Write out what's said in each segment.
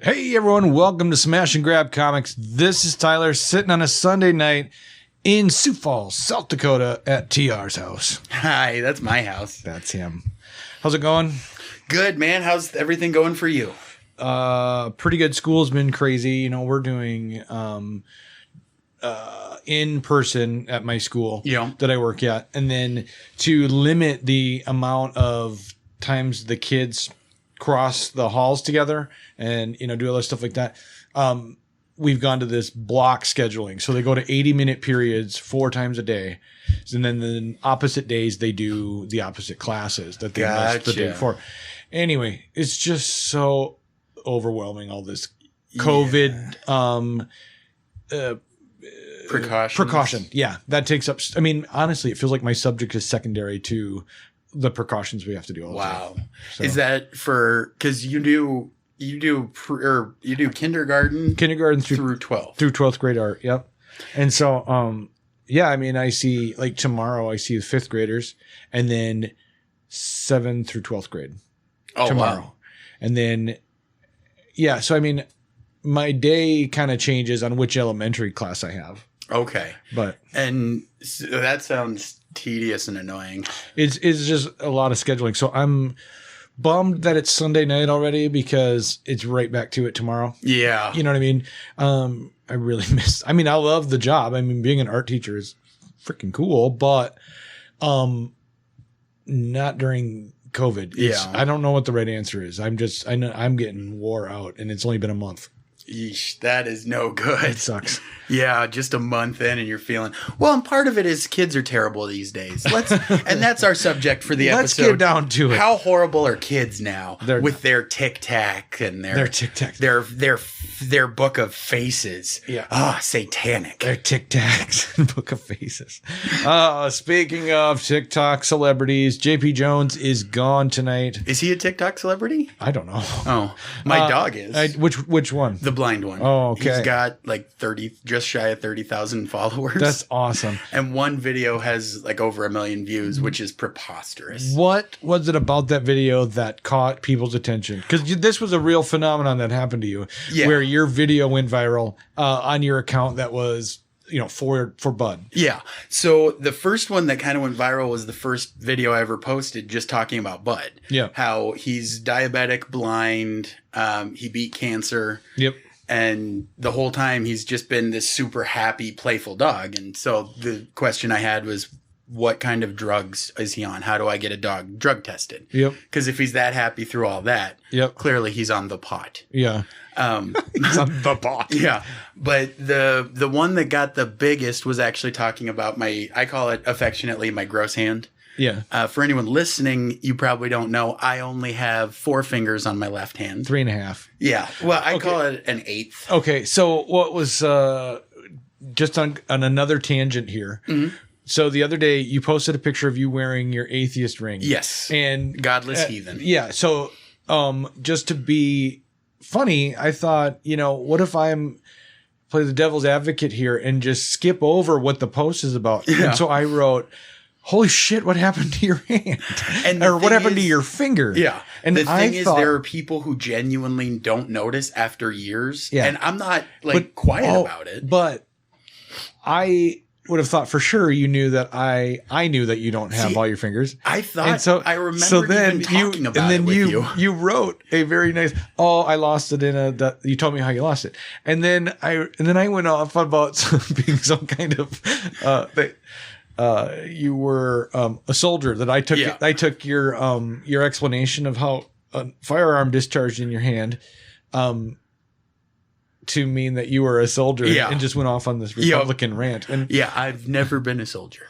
Hey everyone, welcome to Smash and Grab Comics. This is Tyler sitting on a Sunday night in Sioux Falls, South Dakota at TR's house. Hi, that's my house. That's him. How's it going? Good, man. How's everything going for you? Pretty good. School's been crazy. You know, we're doing in person at my school that I work at. And then to limit the amount of times the kids cross the halls together and, you know, do all that stuff like that. We've gone to this block scheduling. So they go to 80-minute periods 4 times a day. And then the opposite days, they do the opposite classes that they missed the day before. Anyway, it's just so overwhelming, all this COVID precaution. Yeah, that takes up. I mean, honestly, it feels like my subject is secondary to the precautions we have to do all the time. Wow. So. Is that for, because you do kindergarten through 12th. Through 12th grade art, yep. And so, yeah, I mean, I see, like tomorrow, I see the 5th graders, and then 7th through 12th grade tomorrow. Wow. And then, yeah, so I mean, my day kind of changes on which elementary class I have. Okay. And so that sounds tedious and annoying. It's just a lot of scheduling. So I'm bummed that it's Sunday night already because it's right back to it tomorrow. Yeah. You know what I mean? I really I love the job. I mean, being an art teacher is freaking cool, but not during COVID. I don't know what the right answer is. I know I'm getting wore out and it's only been a month. Yeesh, that is no good. It sucks. Yeah, just a month in and you're feeling... Well, and part of it is kids are terrible these days. And that's our subject for the episode. Let's get down to it. How horrible are kids now with their tic-tac and their tic-tac. Their book of faces. Yeah. Ah, satanic. Their tic-tacs and book of faces. Speaking of TikTok celebrities, JP Jones is gone tonight. Is he a TikTok celebrity? I don't know. Oh, my dog is. Which one? The blind one. Oh, okay. He's got like just shy of 30,000 followers. That's awesome. And one video has like over 1 million views, which is preposterous. What was it about that video that caught people's attention? Because this was a real phenomenon that happened to you, where your video went viral on your account that was, you know, for Bud. Yeah. So the first one that kind of went viral was the first video I ever posted just talking about Bud. Yeah. How he's diabetic, blind, he beat cancer. Yep. And the whole time he's just been this super happy, playful dog. And so the question I had was, what kind of drugs is he on? How do I get a dog drug tested? Yep. Because if he's that happy through all that, clearly he's on the pot. Yeah. He's on the pot. Yeah. But the one that got the biggest was actually talking about I call it affectionately my gross hand. Yeah. For anyone listening, you probably don't know, I only have 4 fingers on my left hand. 3.5. Yeah. Well, I call it an 1/8. Okay. So what was just on another tangent here. Mm-hmm. So the other day you posted a picture of you wearing your atheist ring. Yes. And godless heathen. Yeah. So just to be funny, I thought, you know, what if play the devil's advocate here and just skip over what the post is about? Yeah. And so I wrote, holy shit, what happened to your hand? Or what happened to your finger? Yeah. And the thing is, there are people who genuinely don't notice after years. Yeah. And I'm not quiet about it. But I would have thought for sure you knew that I knew that you don't have all your fingers. I thought, and so, I remember even talking about it with you. You wrote a very nice, I lost it you told me how you lost it. And then I went off about being some kind of, you were a soldier, that I took your explanation of how a firearm discharged in your hand to mean that you were a soldier, and just went off on this Republican rant. And I've never been a soldier.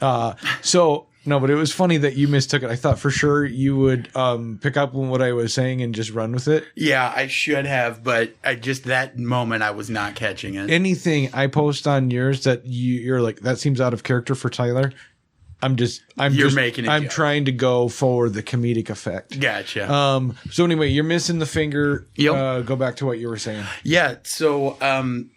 So no, but it was funny that you mistook it. I thought for sure you would pick up on what I was saying and just run with it. Yeah, I should have, but that moment I was not catching it. Anything I post on yours that you're like, that seems out of character for Tyler, I'm trying to go for the comedic effect. Gotcha. So anyway, you're missing the finger. Yep. Go back to what you were saying. Yeah. So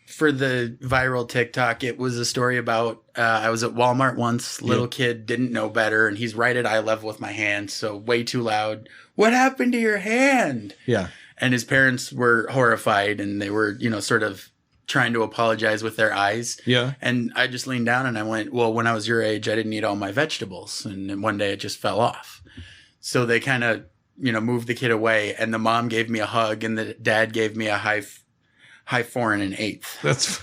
for the viral TikTok, it was a story about I was at Walmart once, little kid, didn't know better, and he's right at eye level with my hand, so way too loud. What happened to your hand? Yeah. And his parents were horrified, and they were, sort of trying to apologize with their eyes. Yeah. And I just leaned down and I went, well, when I was your age, I didn't eat all my vegetables. And then one day it just fell off. So they kind of, moved the kid away, and the mom gave me a hug and the dad gave me a high 4 1/8. That's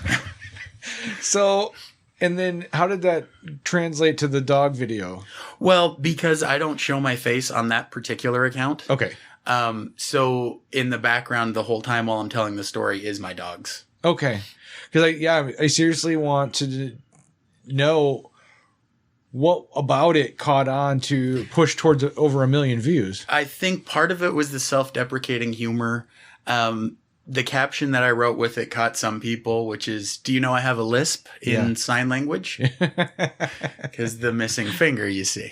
so. And then how did that translate to the dog video? Well, because I don't show my face on that particular account. Okay. So in the background the whole time while I'm telling the story is my dogs. Okay. Because I seriously want to know what about it caught on to push towards over 1 million views. I think part of it was the self-deprecating humor. The caption that I wrote with it caught some people, which is, do you know I have a lisp in sign language? Because the missing finger, you see.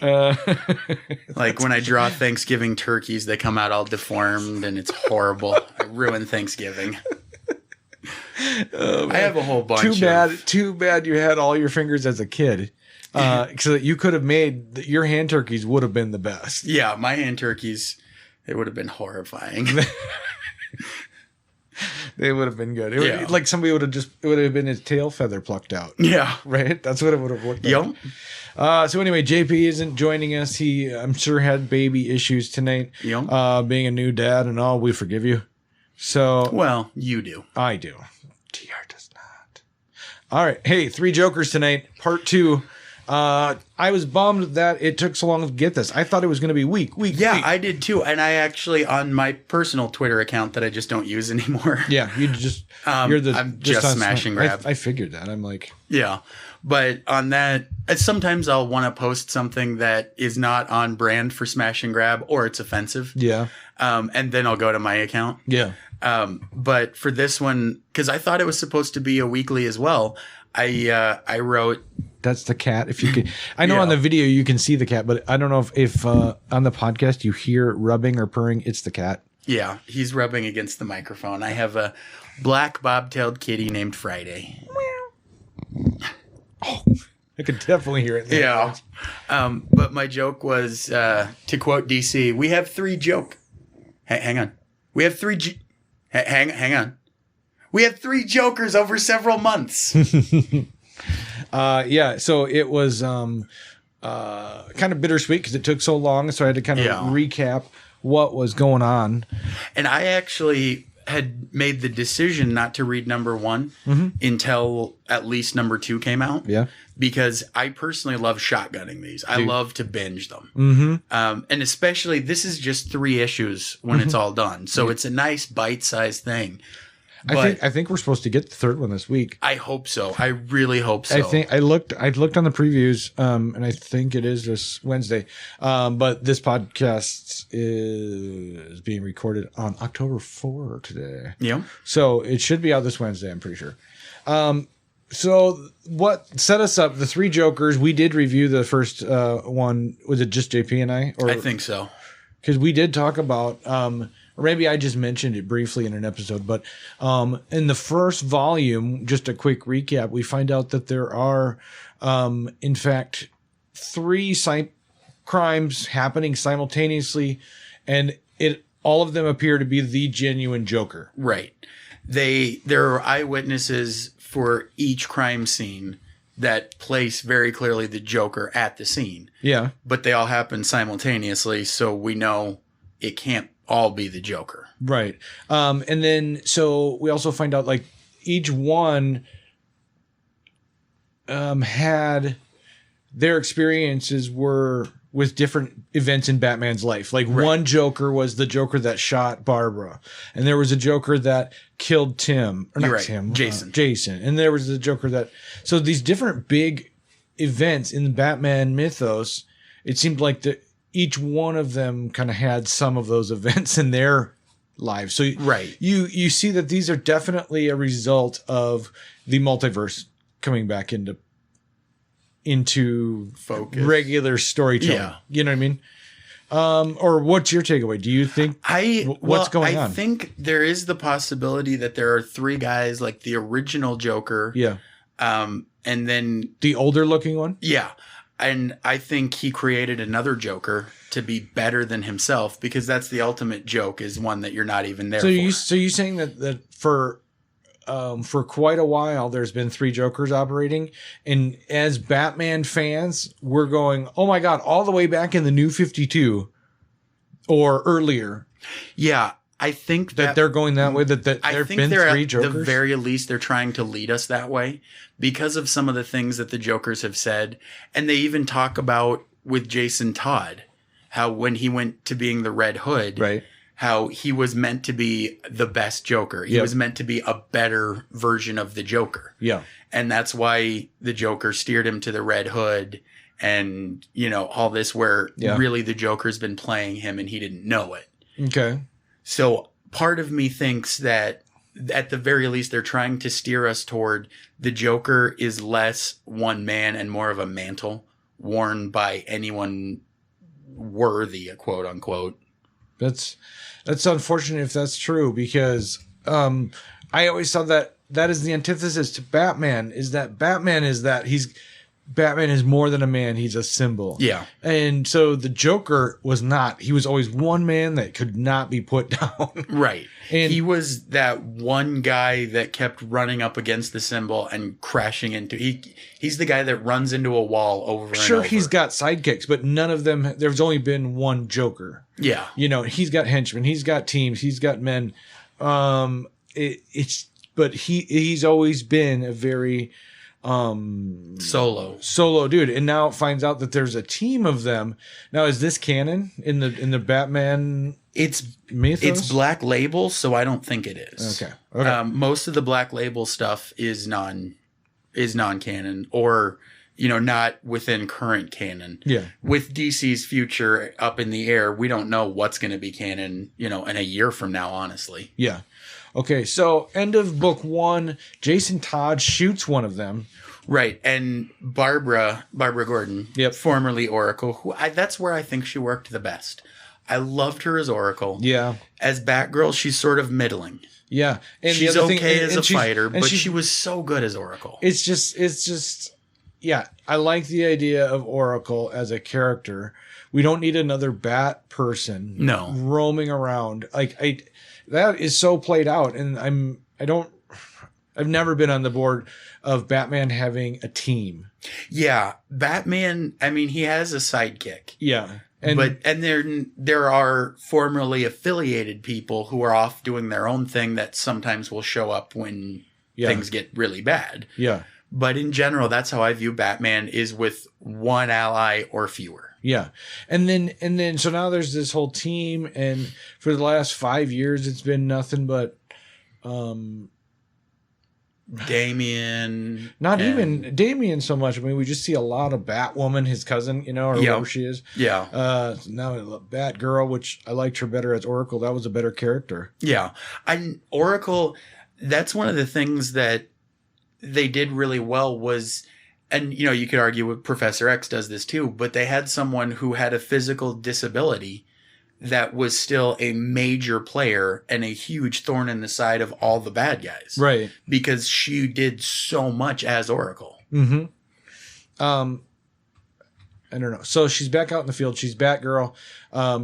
Like when I draw Thanksgiving turkeys, they come out all deformed and it's horrible. I ruin Thanksgiving. I have a whole bunch. Too bad you had all your fingers as a kid. So that you could have made your hand turkeys would have been the best. Yeah, my hand turkeys, they would have been horrifying. They would have been good. Like somebody would have been his tail feather plucked out. Yeah. Right? That's what it would have looked like. Yep. So anyway, JP isn't joining us. He, I'm sure, had baby issues tonight. Yep. Being a new dad and all, we forgive you. So. Well, you do. I do. TR does not. All right. Hey, 3 Jokers tonight, part 2. I was bummed that it took so long to get this. I thought it was going to be week. Yeah, I did too. And I actually, on my personal Twitter account that I just don't use anymore. Yeah, you just, I'm just smash and grab. I figured that. I'm like. Yeah. But on that, sometimes I'll want to post something that is not on brand for smash and grab or it's offensive. Yeah. And then I'll go to my account. Yeah. But for this one, because I thought it was supposed to be a weekly as well, I wrote. That's the cat. If you can, I know on the video you can see the cat, but I don't know if on the podcast you hear rubbing or purring. It's the cat. Yeah, he's rubbing against the microphone. I have a black bobtailed kitty named Friday. Oh, I could definitely hear it. Yeah. But my joke was, to quote DC, we have 3 hang on. We have 3 hang on. We have 3 jokers over several months. Yeah, so it was kind of bittersweet because it took so long, so I had to kind of recap what was going on. And I actually had made the decision not to read number 1 until at least number 2 came out. Yeah. Because I personally love shotgunning these. I love to binge them. Mm-hmm. And especially, this is just 3 issues when it's all done. So it's a nice bite-sized thing. I think we're supposed to get the 3rd one this week. I hope so. I really hope so. I looked on the previews, and I think it is this Wednesday. But this podcast is being recorded on October 4 today. Yeah. So it should be out this Wednesday, I'm pretty sure. So what set us up, the 3 Jokers, we did review the first one. Was it just JP and I? I think so. Because we did talk about, or maybe I just mentioned it briefly in an episode, but in the first volume, just a quick recap, we find out that there are, in fact, 3 crimes happening simultaneously, and all of them appear to be the genuine Joker. Right. There are eyewitnesses for each crime scene that place very clearly the Joker at the scene. Yeah. But they all happen simultaneously, so we know it can't all be the Joker. Right. And then, so we also find out, like, each one had their experiences were with different events in Batman's life. Like, one Joker was the Joker that shot Barbara. And there was a Joker that killed Tim. Or not Tim. Jason. And there was the Joker that... So these different big events in the Batman mythos, it seemed like each one of them kind of had some of those events in their lives. So you see that these are definitely a result of the multiverse coming back into focus, regular storytelling. Yeah. You know what I mean? Or what's your takeaway? Do you think what's going on? I think there is the possibility that there are three guys like the original Joker. Yeah. And then the older looking one. Yeah. And I think he created another Joker to be better than himself, because that's the ultimate joke, is one that you're not even there for. So you saying that for quite a while there's been three Jokers operating, and as Batman fans we're going, oh my god, all the way back in the New 52 or earlier. Yeah, I think that they're going that way. That there've been three Jokers. At the very least, they're trying to lead us that way because of some of the things that the Jokers have said, and they even talk about with Jason Todd how when he went to being the Red Hood, right, how he was meant to be the best Joker. He was meant to be a better version of the Joker. Yeah, and that's why the Joker steered him to the Red Hood, and all this where really the Joker's been playing him and he didn't know it. Okay. So part of me thinks that at the very least, they're trying to steer us toward the Joker is less one man and more of a mantle worn by anyone worthy, quote unquote. That's unfortunate if that's true, because I always thought that is the antithesis to Batman. Batman is more than a man. He's a symbol. Yeah. And so the Joker was not. He was always one man that could not be put down. Right. And he was that one guy that kept running up against the symbol and crashing into. He's the guy that runs into a wall over and over. Sure, he's got sidekicks, but none of them. There's only been one Joker. Yeah. He's got henchmen. He's got teams. He's got men. But he's always been a very solo dude, and now it finds out that there's a team of them. Now, is this canon in the Batman? It's mythos? It's Black Label, so I don't think it is. Okay. Most of the Black Label stuff is non-canon, or not within current canon. Yeah. With DC's future up in the air, we don't know what's going to be canon, in a year from now, honestly. Yeah. Okay, so end of book 1, Jason Todd shoots one of them. Right, and Barbara Gordon, formerly Oracle, that's where I think she worked the best. I loved her as Oracle. Yeah. As Batgirl, she's sort of middling. Yeah. And she's okay as a fighter, but she was so good as Oracle. It's just, yeah, I like the idea of Oracle as a character. We don't need another Bat person roaming around. That is so played out, and I've never been on the board of Batman having a team. Yeah, Batman, I mean, he has a sidekick. Yeah. And there are formerly affiliated people who are off doing their own thing that sometimes will show up when things get really bad. Yeah. But in general, that's how I view Batman, is with one ally or fewer. Yeah. And then so now there's this whole team, and for the last 5 years it's been nothing but Damian. Not even Damian so much. I mean, we just see a lot of Batwoman, his cousin, or whoever she is. Yeah. Now Batgirl, which I liked her better as Oracle. That was a better character. Yeah. Oracle, that's one of the things that they did really well was, and you could argue with Professor X does this too, but they had someone who had a physical disability that was still a major player and a huge thorn in the side of all the bad guys. Right. Because she did so much as Oracle. Mm-hmm. I don't know. So she's back out in the field. She's Batgirl.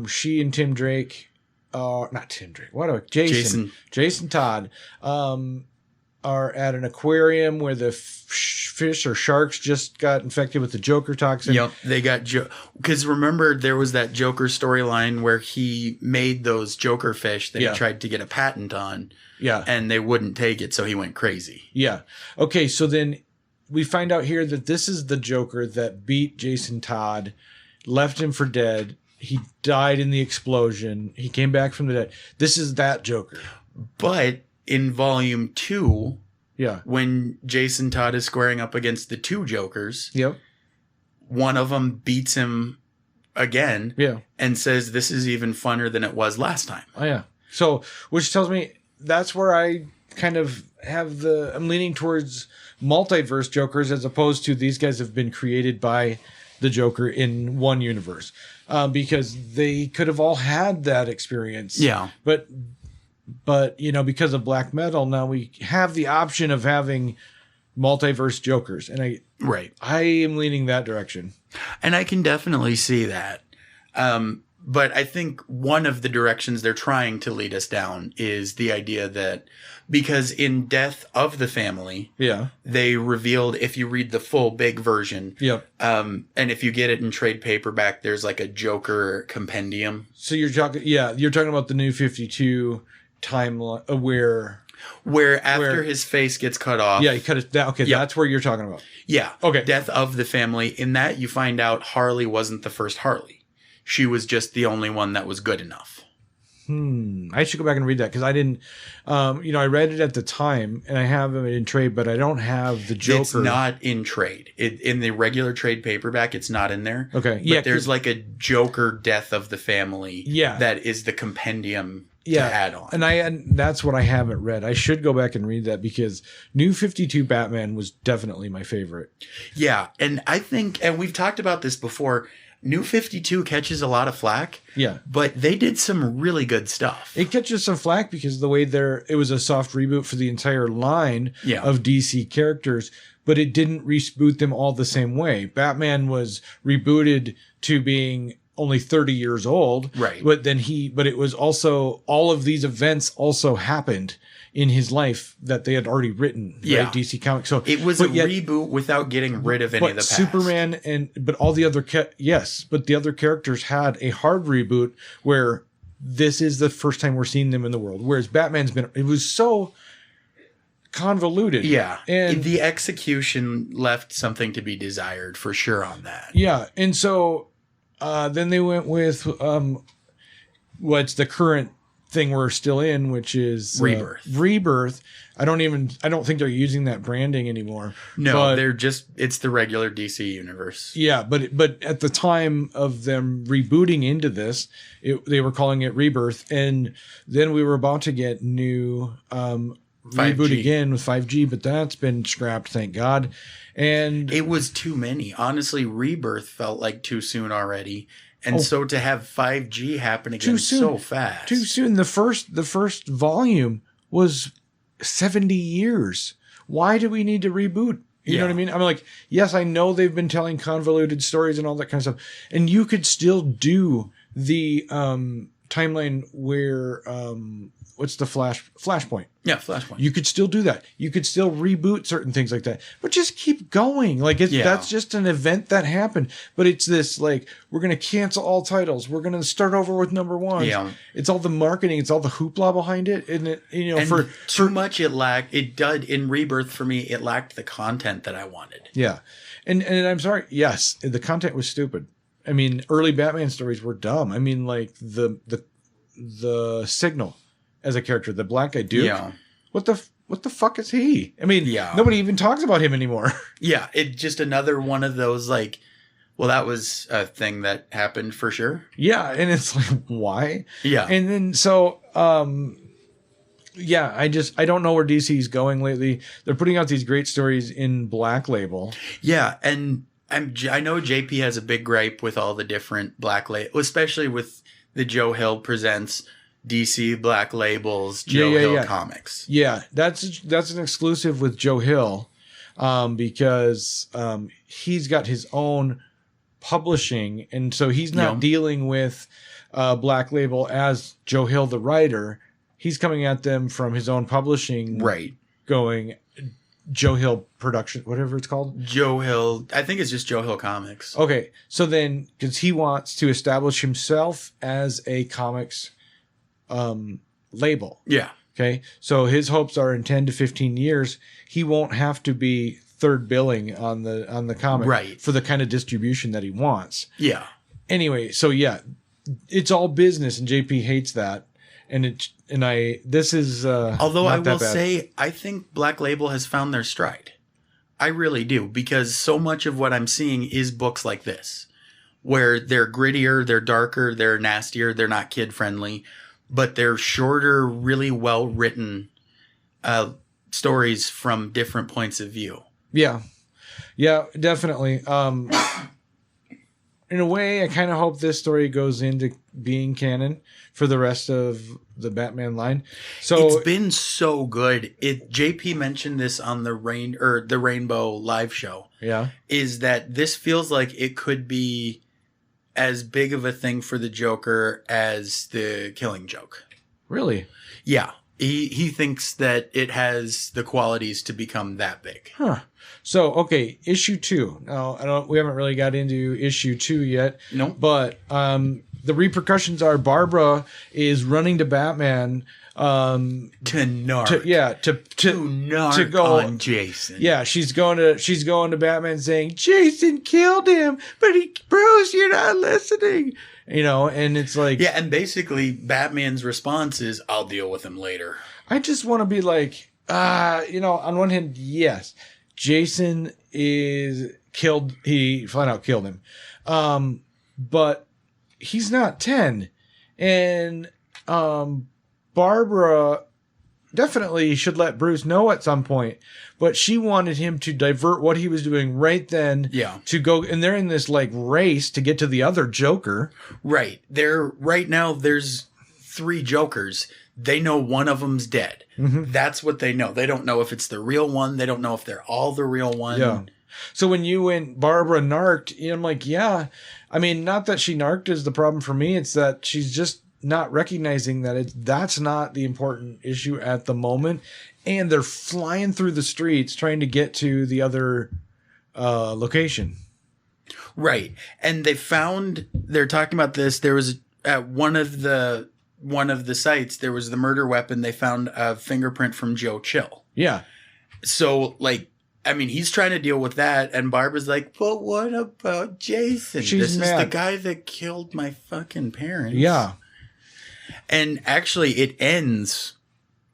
She and Tim Drake, not Tim Drake. Jason Todd, are at an aquarium where the fish or sharks just got infected with the Joker toxin. Yep, they got because remember there was that Joker storyline where he made those Joker fish that he tried to get a patent on. Yeah, and they wouldn't take it, so he went crazy. Yeah. Okay, so then we find out here that this is the Joker that beat Jason Todd, left him for dead. He died in the explosion. He came back from the dead. This is that Joker. But in volume 2, when Jason Todd is squaring up against the two Jokers, one of them beats him again and says, this is even funner than it was last time. Oh, yeah. So, which tells me that's where I kind of have I'm leaning towards multiverse Jokers as opposed to these guys have been created by the Joker in one universe. because they could have all had that experience. Yeah. But because of black metal, now we have the option of having multiverse Jokers, and I am leaning that direction. And I can definitely see that. But I think one of the directions they're trying to lead us down is the idea that because in Death of the Family, they revealed, if you read the full big version, and if you get it in trade paperback, there's like a Joker compendium. So you're talking about the New 52 timeline where after his face gets cut off. Yeah, he cut it down. Okay, that's where you're talking about. Yeah. Okay. Death of the Family. In that, you find out Harley wasn't the first Harley. She was just the only one that was good enough. I should go back and read that because I didn't. I read it at the time, and I have it in trade, but I don't have the Joker. It's not in trade. In the regular trade paperback, it's not in there. Okay, but there's like a Joker Death of the Family. Yeah, that is the compendium. To add on. And that's what I haven't read. I should go back and read that because New 52 Batman was definitely my favorite. Yeah, and I think, and we've talked about this before, New 52 catches a lot of flack. Yeah. But they did some really good stuff. It catches some flack because the way it was a soft reboot for the entire line of DC characters, but it didn't reboot them all the same way. Batman was rebooted to being only 30 years old. Right. But it was also, all of these events also happened in his life that they had already written. Yeah. Right? DC Comics. So it was reboot without getting rid of any of the past. Superman but all the other, but the other characters had a hard reboot where this is the first time we're seeing them in the world. Whereas Batman's it was so convoluted. Yeah. And the execution left something to be desired for sure on that. Yeah. And so, then they went with what's the current thing we're still in, which is Rebirth. I don't think they're using that branding anymore. No, it's the regular DC universe. Yeah, but at the time of them rebooting into this, they were calling it Rebirth, and then we were about to get new reboot again with 5G, but that's been scrapped, thank God. And it was too many. Honestly, Rebirth felt like too soon already. And so to have 5G happen again so fast. Too soon. The first volume was 70 years. Why do we need to reboot? You know what I mean? I'm like, yes, I know they've been telling convoluted stories and all that kind of stuff. And you could still do the timeline where what's the Flashpoint? Yeah, Flashpoint. You could still do that. You could still reboot certain things like that. But just keep going. Like that's just an event that happened. But it's this like we're gonna cancel all titles. We're gonna start over with number one. Yeah. It's all the marketing. It's all the hoopla behind it. And too much it lacked. It did in Rebirth for me. It lacked the content that I wanted. Yeah, and I'm sorry. Yes, the content was stupid. I mean, early Batman stories were dumb. I mean, like the Signal as a character, the black guy Duke. Yeah. What the fuck is he? I mean, nobody even talks about him anymore. Yeah, it's just another one of those like, well, that was a thing that happened for sure. Yeah, and it's like, why? Yeah. And then so I don't know where DC's going lately. They're putting out these great stories in Black Label. Yeah, and I know JP has a big gripe with all the different Black Label, especially with the Joe Hill Presents DC Black Labels, Joe Hill Comics. Yeah, that's an exclusive with Joe Hill because he's got his own publishing, and so he's not dealing with Black Label as Joe Hill the writer. He's coming at them from his own publishing, right? Going Joe Hill Production, whatever it's called. Joe Hill, I think it's just Joe Hill Comics. Okay, so then because he wants to establish himself as a comics label. Yeah. Okay. So his hopes are in 10 to 15 years, he won't have to be third billing on the comic for the kind of distribution that he wants. Yeah. Anyway, so yeah, it's all business and JP hates that. This is although I will say I think Black Label has found their stride. I really do, because so much of what I'm seeing is books like this where they're grittier, they're darker, they're nastier, they're not kid friendly. But they're shorter, really well-written stories from different points of view. Yeah. Yeah, definitely. in a way, I kind of hope this story goes into being canon for the rest of the Batman line. So it's been so good. JP mentioned this on the Rainbow live show. Yeah. Is that this feels like it could be as big of a thing for the Joker as the Killing Joke. Really? Yeah. He thinks that it has the qualities to become that big. Huh. So, okay, issue 2. Now, we haven't really got into issue 2 yet. Nope. But the repercussions are Barbara is running to Batman to narc. To narc go on Jason. Yeah, she's going to Batman saying, Jason killed him, but Bruce, you're not listening. And it's like... Yeah, and basically Batman's response is, I'll deal with him later. I just want to be like, on one hand, yes, Jason is killed. He flat out killed him. But he's not 10. And Barbara definitely should let Bruce know at some point. But she wanted him to divert what he was doing right then to go. And they're in this like race to get to the other Joker. Right. Right now, there's 3 Jokers. They know one of them's dead. Mm-hmm. That's what they know. They don't know if it's the real one. They don't know if they're all the real one. Yeah. So when you went Barbara narked, I'm like, yeah. I mean, not that she narked is the problem for me. It's that she's just not recognizing that that's not the important issue at the moment. And they're flying through the streets trying to get to the other location. Right. And they're talking about this. There was at one of the sites, there was the murder weapon. They found a fingerprint from Joe Chill. Yeah. So he's trying to deal with that. And Barbara's like, but what about Jason? This is the guy that killed my fucking parents. Yeah. And actually it ends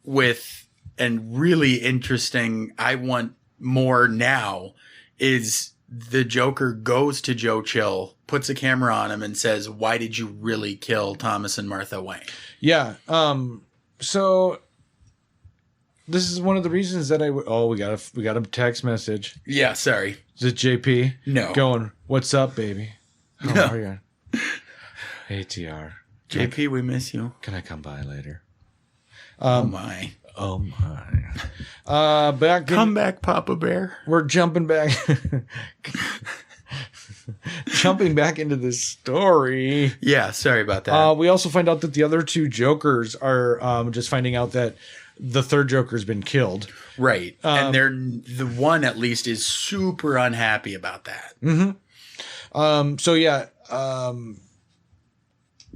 with, and really interesting, I want more now, is the Joker goes to Joe Chill, puts a camera on him and says, why did you really kill Thomas and Martha Wayne? Yeah. So this is one of the reasons that we got a text message. Yeah. Sorry. Is it JP? No. Going, what's up, baby? How are you? Hey, TR. JP, we miss you. Can I come by later? Oh my. Come back, Papa Bear. We're jumping back. Jumping back into this story. Yeah, sorry about that. We also find out that the other 2 Jokers are just finding out that the third Joker's been killed. Right. And the one at least is super unhappy about that. Mm-hmm.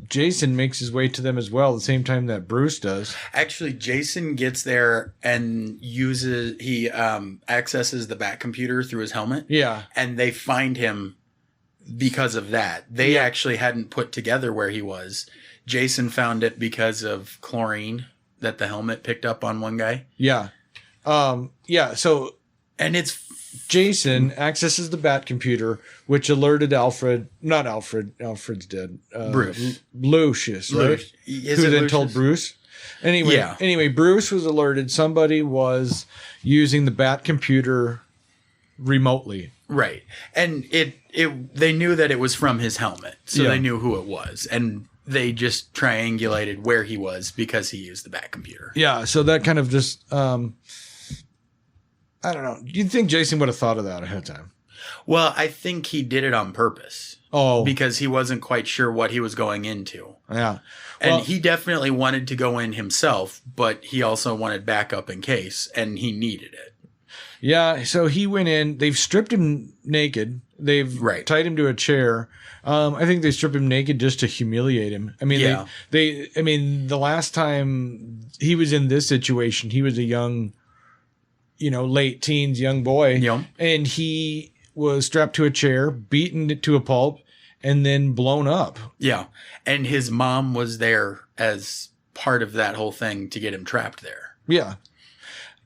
Jason makes his way to them as well at the same time that Bruce does. Actually, Jason gets there and accesses the Bat computer through his helmet. Yeah. And they find him because of that. They actually hadn't put together where he was. Jason found it because of chlorine that the helmet picked up on one guy. Yeah. So, and it's Jason accesses the Bat computer, which alerted Alfred. Not Alfred. Alfred's dead. Bruce. Lucius, right? Who then told Bruce. Anyway, Bruce was alerted. Somebody was using the Bat computer remotely. Right. And they knew that it was from his helmet. So they knew who it was. And they just triangulated where he was because he used the Bat computer. Yeah. So that kind of just, I don't know. Do you think Jason would have thought of that ahead of time? Well, I think he did it on purpose. Oh. Because he wasn't quite sure what he was going into. Yeah. And he definitely wanted to go in himself, but he also wanted backup in case, and he needed it. Yeah, so he went in. They've stripped him naked. They've tied him to a chair. I think they stripped him naked just to humiliate him. I mean, the last time he was in this situation, he was a young, late teens, young boy. Yeah. And he was strapped to a chair, beaten to a pulp, and then blown up. Yeah. And his mom was there as part of that whole thing to get him trapped there. Yeah.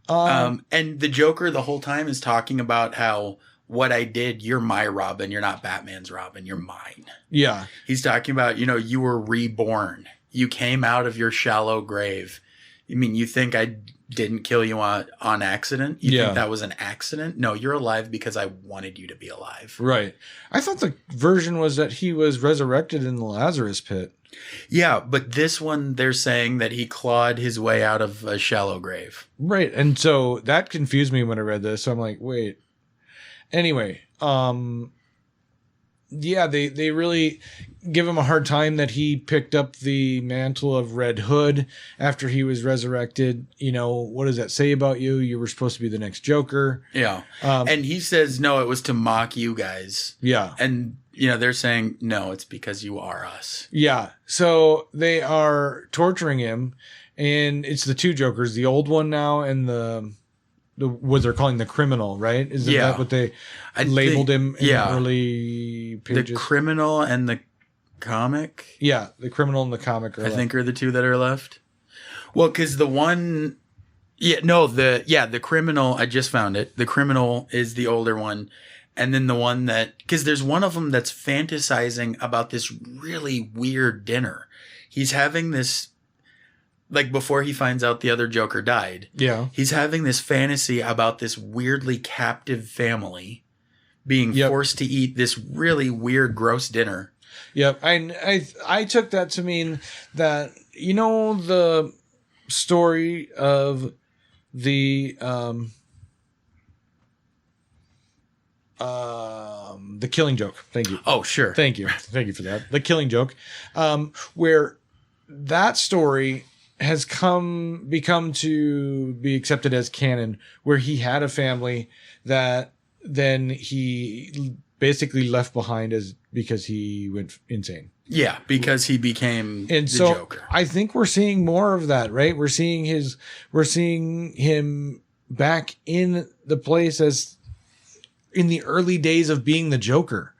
And the Joker the whole time is talking about how what I did, you're my Robin. You're not Batman's Robin. You're mine. Yeah. He's talking about, you were reborn. You came out of your shallow grave. I mean, you think I'd didn't kill you on accident. You Yeah. think that was an accident? No, you're alive because I wanted you to be alive. Right. I thought the version was that he was resurrected in the Lazarus pit. Yeah, but this one, they're saying that he clawed his way out of a shallow grave. Right. And so that confused me when I read this. So I'm like, wait. Anyway, yeah, they really give him a hard time that he picked up the mantle of Red Hood after he was resurrected. You know, what does that say about you? You were supposed to be the next Joker. Yeah. And he says, no, it was to mock you guys. Yeah. And, you know, they're saying, no, it's because you are us. Yeah. So they are torturing him, and it's the two Jokers, the old one now and the what they're calling the criminal, right? Isn't that what they labeled him in the early pages? The criminal and the comic? Yeah, the criminal and the comic I think are the two that are left. Well, because the one... the criminal, I just found it. The criminal is the older one. And then the one that... Because there's one of them that's fantasizing about this really weird dinner. He's having this... Like, before he finds out the other Joker died. Yeah. He's having this fantasy about this weirdly captive family being forced to eat this really weird, gross dinner. Yep. I took that to mean that, you know, the story of the Killing Joke. Thank you. Oh, sure. Thank you. Thank you for that. The Killing Joke. Where that story has become to be accepted as canon, where he had a family that then he basically left behind because he went insane. Yeah, because he became the Joker. I think we're seeing more of that, right? We're seeing him back in the place as in the early days of being the Joker.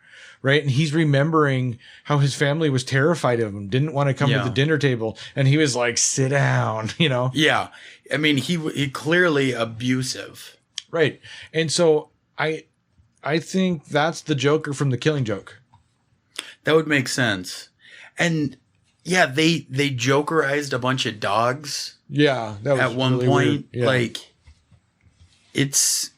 Right. And he's remembering how his family was terrified of him, didn't want to come to the dinner table. And he was like, sit down, you know? Yeah. I mean, he clearly abusive. Right. And so I think that's the Joker from the Killing Joke. That would make sense. And yeah, they Jokerized a bunch of dogs. Yeah. That was at one really point. Yeah. Like, it's,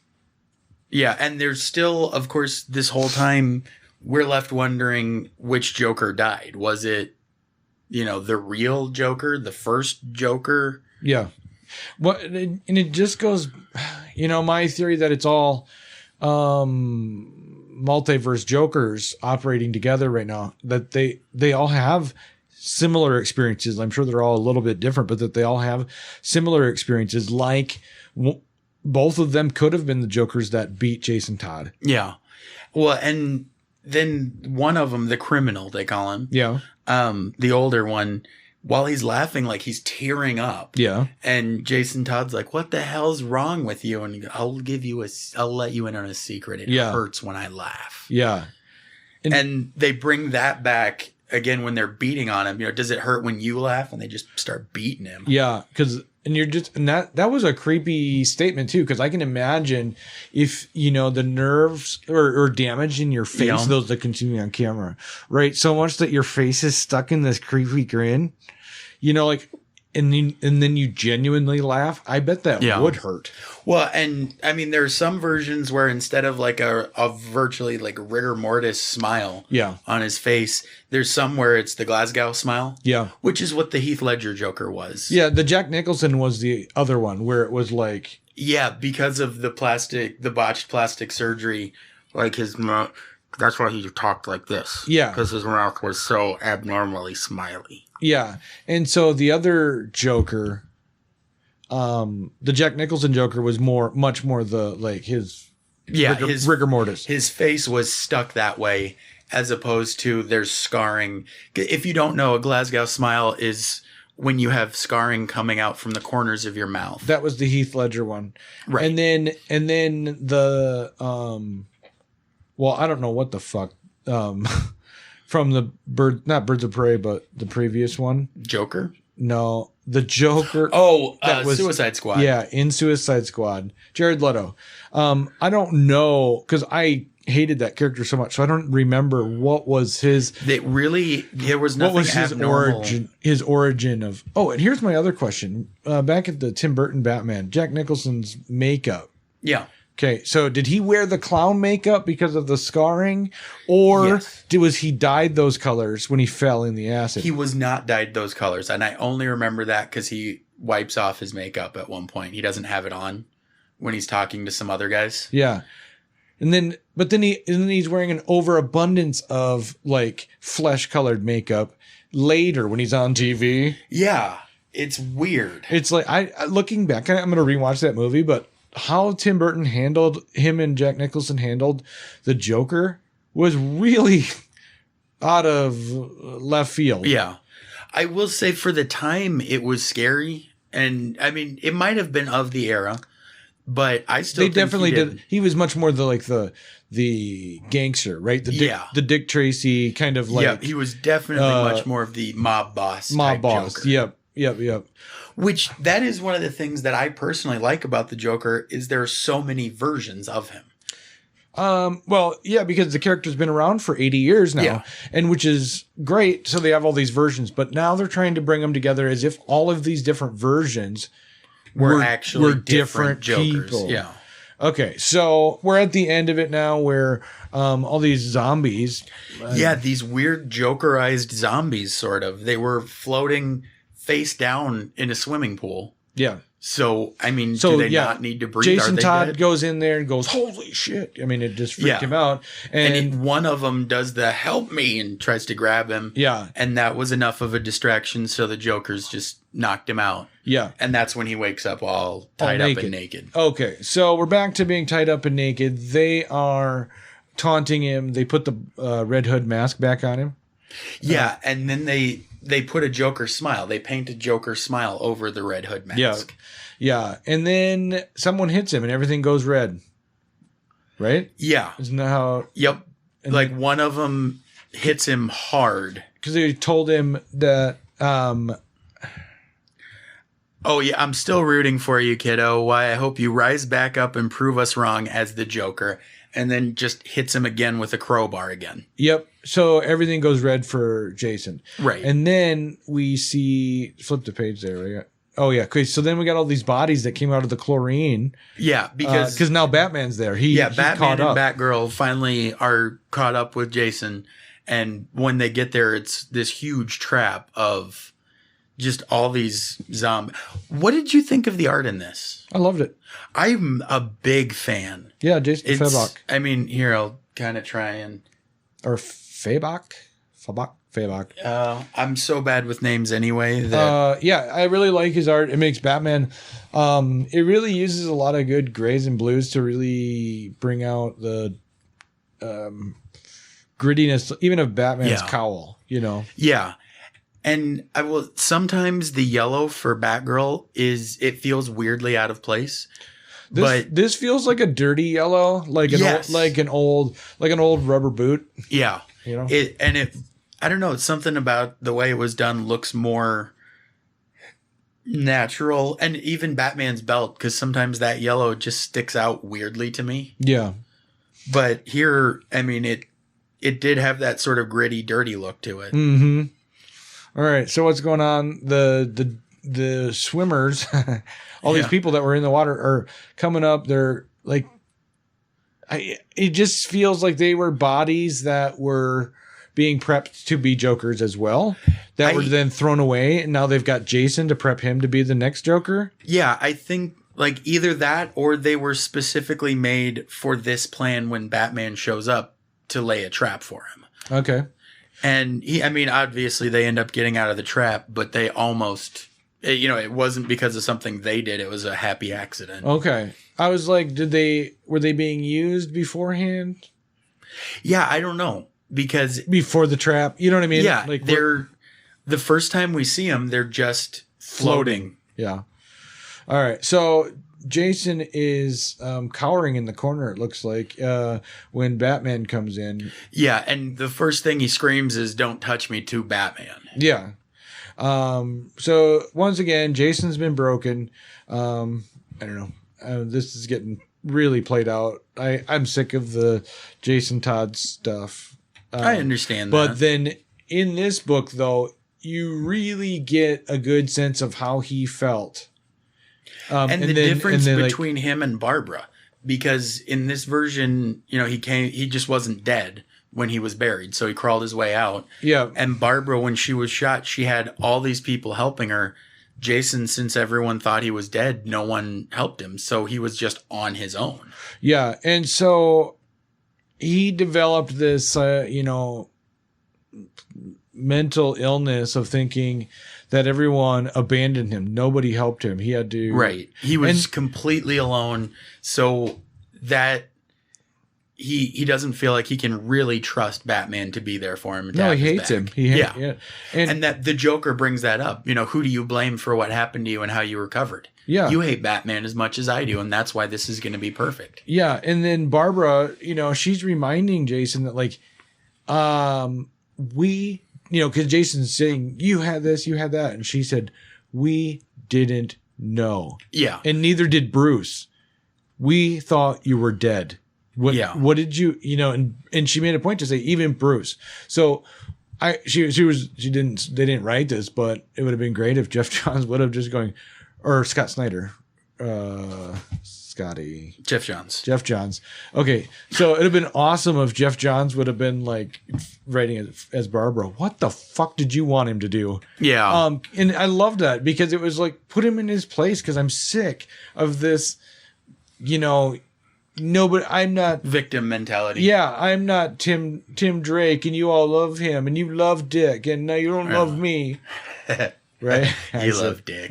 yeah. And there's still, of course, this whole time, we're left wondering which Joker died. Was it, you know, the real Joker, the first Joker? Yeah. And it just goes, you know, my theory that it's all multiverse Jokers operating together right now, that they all have similar experiences. I'm sure they're all a little bit different, but that they all have similar experiences. Like both of them could have been the Jokers that beat Jason Todd. Yeah. Well, and then one of them, the criminal, they call him. Yeah. The older one, while he's laughing, like he's tearing up. Yeah. And Jason Todd's like, what the hell's wrong with you? And I'll let you in on a secret. It hurts when I laugh. Yeah. And they bring that back again when they're beating on him. You know, does it hurt when you laugh? And they just start beating him. Yeah. That was a creepy statement too, because I can imagine if, you know, the nerves or damage in your face, those that continue on camera, right? So much that your face is stuck in this creepy grin, you know, like, and then you genuinely laugh. I bet that would hurt. Well, and I mean, there are some versions where instead of like a virtually like rigor mortis smile on his face, there's some where it's the Glasgow smile. Yeah. Which is what the Heath Ledger Joker was. Yeah. The Jack Nicholson was the other one where it was like. Yeah. Because of the botched plastic surgery, like his mouth. That's why he talked like this. Yeah. Because his mouth was so abnormally smiley. Yeah. And so the other Joker, the Jack Nicholson Joker was much more the, like his rigor mortis. His face was stuck that way as opposed to there's scarring. If you don't know, a Glasgow smile is when you have scarring coming out from the corners of your mouth. That was the Heath Ledger one. Right. And then the, well, I don't know what the fuck, from the not Birds of Prey, but the previous one. Joker? No, the Joker. Oh, that was Suicide Squad. Yeah, in Suicide Squad. Jared Leto. I don't know, because I hated that character so much, so I don't remember what was his. There was nothing. What was his abnormal. origin of? Oh, and here's my other question. Back at the Tim Burton Batman, Jack Nicholson's makeup. Yeah. Okay, so did he wear the clown makeup because of the scarring, or was he dyed those colors when he fell in the acid? He was not dyed those colors, and I only remember that because he wipes off his makeup at one point. He doesn't have it on when he's talking to some other guys. Yeah, and then he's wearing an overabundance of like flesh-colored makeup later when he's on TV. Yeah, it's weird. It's like looking back, I'm going to rewatch that movie, but how Tim Burton him and Jack Nicholson handled the Joker was really out of left field. Yeah. I will say for the time it was scary. And I mean, it might have been of the era, but I still think definitely did. He was much more the gangster, right? The Dick Tracy kind of like. Yeah, he was definitely much more of the mob boss. Joker. Yep. Which that is one of the things that I personally like about the Joker is there are so many versions of him. Well, yeah, because the character's been around for 80 years now, and which is great. So they have all these versions, but now they're trying to bring them together as if all of these different versions were actually different Jokers. People. Yeah. Okay, so we're at the end of it now where all these zombies. These weird Jokerized zombies, sort of. They were floating face down in a swimming pool. Yeah. So, I mean, do they not need to breathe? Jason Todd goes in there and goes, holy shit. I mean, it just freaked him out. And one of them does the help me and tries to grab him. Yeah. And that was enough of a distraction. So the Joker's just knocked him out. Yeah. And that's when he wakes up all tied up and naked. Okay. So we're back to being tied up and naked. They are taunting him. They put the Red Hood mask back on him. Yeah. And then they put a Joker smile. They paint a Joker smile over the Red Hood mask. Yeah. And then someone hits him and everything goes red. Right? Yeah. Isn't that how? Yep. And like one of them hits him hard. Because they told him that. Oh, yeah. I'm still rooting for you, kiddo. Why? I hope you rise back up and prove us wrong as the Joker. And then just hits him again with a crowbar again. Yep. So everything goes red for Jason. Right. And then we see, flip the page there. Right? Oh, yeah. Okay. So then we got all these bodies that came out of the chlorine. Yeah. Because now Batman's there. Batman and Batgirl finally are caught up with Jason. And when they get there, it's this huge trap of just all these zombies. What did you think of the art in this? I loved it. I'm a big fan. Yeah, Jason Fabok. I mean, here, I'll kind of try and... Or Fabok? Fabok. I'm so bad with names anyway. Yeah, I really like his art. It makes Batman... it really uses a lot of good grays and blues to really bring out the grittiness, even of Batman's cowl, you know? Yeah. And sometimes the yellow for Batgirl it feels weirdly out of place. This feels like a dirty yellow, like an old rubber boot. Yeah, you know. I don't know. It's something about the way it was done looks more natural, and even Batman's belt, because sometimes that yellow just sticks out weirdly to me. Yeah, but here, I mean it did have that sort of gritty, dirty look to it. Mm-hmm. All right. So what's going on? The swimmers, all these people that were in the water are coming up. They're like, it just feels like they were bodies that were being prepped to be Jokers as well. That were then thrown away. And now they've got Jason to prep him to be the next Joker. Yeah. I think like either that or they were specifically made for this plan when Batman shows up to lay a trap for him. Okay. And obviously they end up getting out of the trap, but they almost, it wasn't because of something they did. It was a happy accident. Okay. I was like, were they being used beforehand? Yeah, I don't know. Because before the trap, you know what I mean? Yeah. Like the first time we see them, they're just floating. Yeah. All right. So Jason is cowering in the corner, it looks like, when Batman comes in. Yeah, and the first thing he screams is, "Don't touch me," to Batman. Yeah. So once again, Jason's been broken. I don't know. This is getting really played out. I'm sick of the Jason Todd stuff. I understand but that. But then in this book, though, you really get a good sense of how he felt. And the difference between him and Barbara, because in this version, he just wasn't dead when he was buried, so he crawled his way out. Yeah. And Barbara, when she was shot, she had all these people helping her. Jason, since everyone thought he was dead, no one helped him, so he was just on his own. Yeah, and so he developed this, mental illness of thinking that everyone abandoned him. Nobody helped him. He had to... Right. He was completely alone, so that he doesn't feel like he can really trust Batman to be there for him. No, he hates him. Yeah. And that the Joker brings that up. Who do you blame for what happened to you and how you recovered? Yeah. You hate Batman as much as I do, and that's why this is going to be perfect. Yeah, and then Barbara, she's reminding Jason that, like, because Jason's saying, you had this, you had that. And she said, we didn't know. Yeah. And neither did Bruce. We thought you were dead. What did you, and she made a point to say, even Bruce. So they didn't write this, but it would have been great if Jeff Johns would have just going, or Scott Snyder, Jeff Johns. Okay. So it'd have been awesome if Jeff Johns would have been like writing as Barbara. What the fuck did you want him to do? Yeah. And I loved that because it was like, put him in his place. Cause I'm sick of this, no, but I'm not victim mentality. Yeah. I'm not Tim Drake and you all love him and you love Dick and now you don't love me. Right. You love Dick.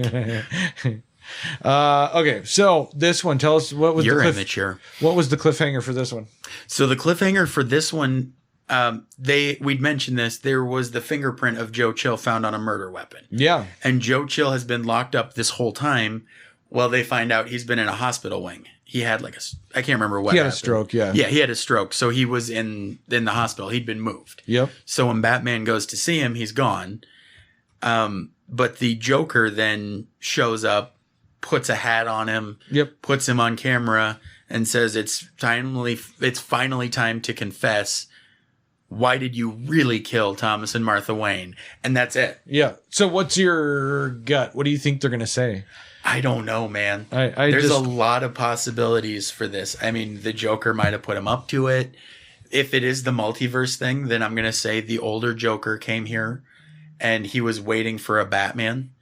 Okay, so this one, tell us what was immature. What was the cliffhanger for this one? So the cliffhanger for this one, we'd mentioned this. There was the fingerprint of Joe Chill found on a murder weapon. Yeah, and Joe Chill has been locked up this whole time. Well, they find out he's been in a hospital wing. He had I can't remember what. He had happened. A stroke. Yeah, he had a stroke. So he was in the hospital. He'd been moved. Yep. So when Batman goes to see him, he's gone. But the Joker then shows up, puts a hat on him, puts him on camera, and says it's finally time to confess. Why did you really kill Thomas and Martha Wayne? And that's it. Yeah. So what's your gut? What do you think they're going to say? I don't know, man. There's a lot of possibilities for this. I mean, the Joker might have put him up to it. If it is the multiverse thing, then I'm going to say the older Joker came here and he was waiting for a Batman.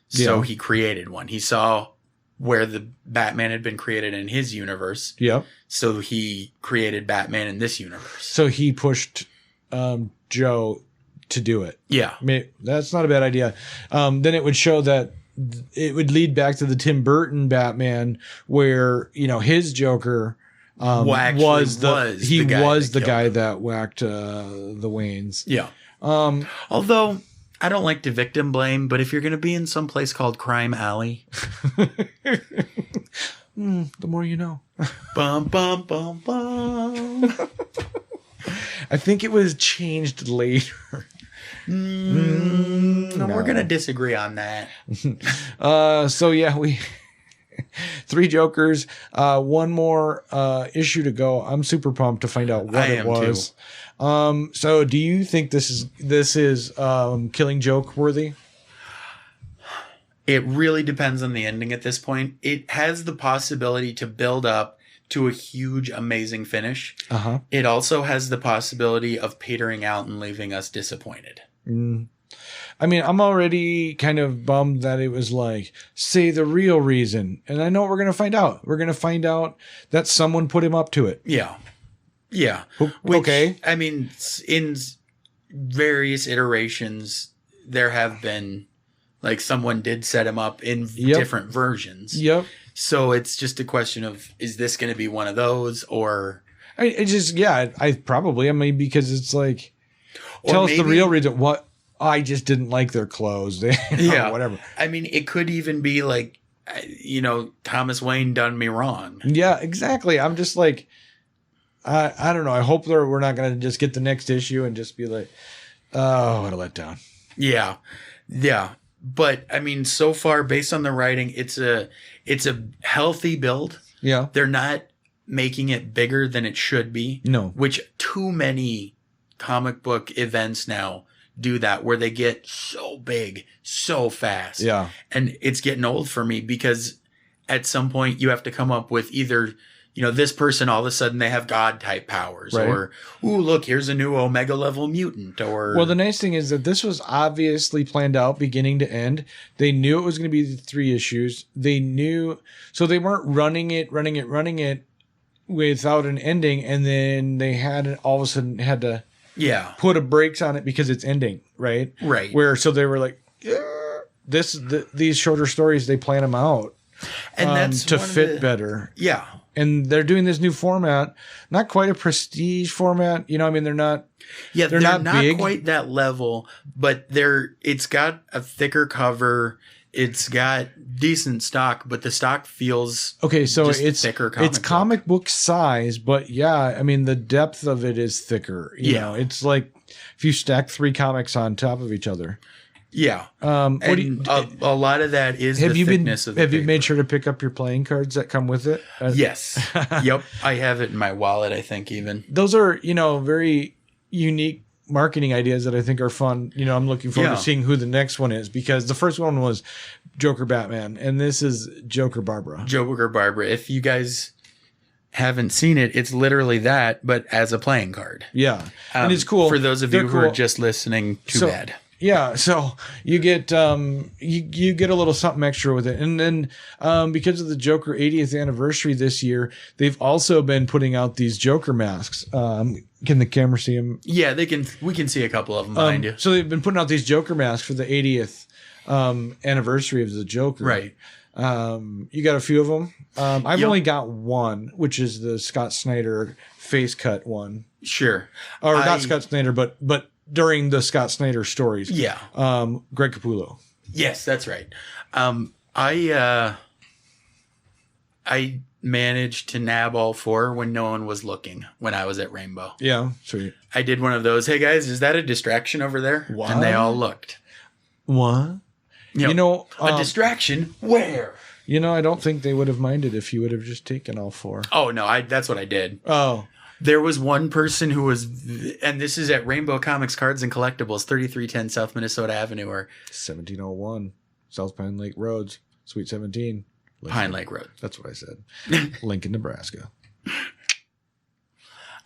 So he created one. He saw where the Batman had been created in his universe. Yeah. So he created Batman in this universe. So he pushed Joe to do it. Yeah. That's not a bad idea. Then it would show that it would lead back to the Tim Burton Batman where, his Joker was the guy that whacked the Waynes. Yeah. Although I don't like to victim blame, but if you're going to be in some place called Crime Alley, the more you know. Bum, bum, bum, bum. I think it was changed later. No. We're going to disagree on that. So yeah, we 3 Jokers, one more issue to go. I'm super pumped to find out what it was. Too. So do you think this is Killing Joke worthy? It really depends on the ending at this point. It has the possibility to build up to a huge, amazing finish. Uh-huh. It also has the possibility of petering out and leaving us disappointed. I mean, I'm already kind of bummed that it was like, say the real reason. And I know what we're going to find out. We're going to find out that someone put him up to it. Yeah. Yeah. Okay. I mean, in various iterations, there have been, like, someone did set him up in different versions. Yep. So it's just a question of, is this going to be one of those, or... I because it's like, tell us the real reason. What? I just didn't like their clothes. Whatever. I mean, it could even be like, Thomas Wayne done me wrong. Yeah, exactly. I'm just like, I don't know. I hope we're not going to just get the next issue and just be like, oh, what a letdown. Yeah. Yeah. But I mean, so far, based on the writing, it's a healthy build. Yeah. They're not making it bigger than it should be. No. Which too many comic book events now do that, where they get so big so fast. Yeah. And it's getting old for me, because at some point you have to come up with either, this person, all of a sudden they have God type powers, right. Or, ooh, look, here's a new Omega level mutant, or. Well, the nice thing is that this was obviously planned out beginning to end. They knew it was going to be the 3 issues. They knew, so they weren't running it without an ending, and then they all of a sudden had to put a brakes on it because it's ending, right? Right. So they were like, these shorter stories, they plan them out, and that's to fit better. Yeah. And they're doing this new format, not quite a prestige format. They're not. Yeah, they're not big. Quite that level, but it's got a thicker cover. It's got decent stock, but the stock feels okay. So it's thicker. It's comic book size, but yeah, the depth of it is thicker. You know, it's like if you stack 3 comics on top of each other. Yeah. A lot of that is the thickness of the paper. Have you made sure to pick up your playing cards that come with it? Yes. Yep. I have it in my wallet, I think, even. Those are, very unique marketing ideas that I think are fun. I'm looking forward to seeing who the next one is, because the first one was Joker Batman, and this is Joker Barbara. Joker Barbara. If you guys haven't seen it, it's literally that, but as a playing card. Yeah. And it's cool. For those of you who are just listening, too bad. Yeah, so you get you get a little something extra with it, and then because of the Joker 80th anniversary this year, they've also been putting out these Joker masks. Can the camera see them? Yeah, they can. We can see a couple of them behind you. So they've been putting out these Joker masks for the 80th anniversary of the Joker. Right. You got a few of them. I've only got one, which is the Scott Snyder face cut one. Sure. Or not Scott Snyder, but during the Scott Snyder stories. Yeah. Greg Capullo. Yes, that's right. I managed to nab all 4 when no one was looking when I was at Rainbow. Yeah, sweet. I did one of those. Hey guys, is that a distraction over there? What? And they all looked. What? A distraction? Where? I don't think they would have minded if you would have just taken all 4. Oh no, that's what I did. Oh. There was one person who was, and this is at Rainbow Comics Cards and Collectibles, 3310 South Minnesota Avenue, or 1701 South Pine Lake Roads, Suite 17. Pine Lake Road. That's what I said. Lincoln, Nebraska.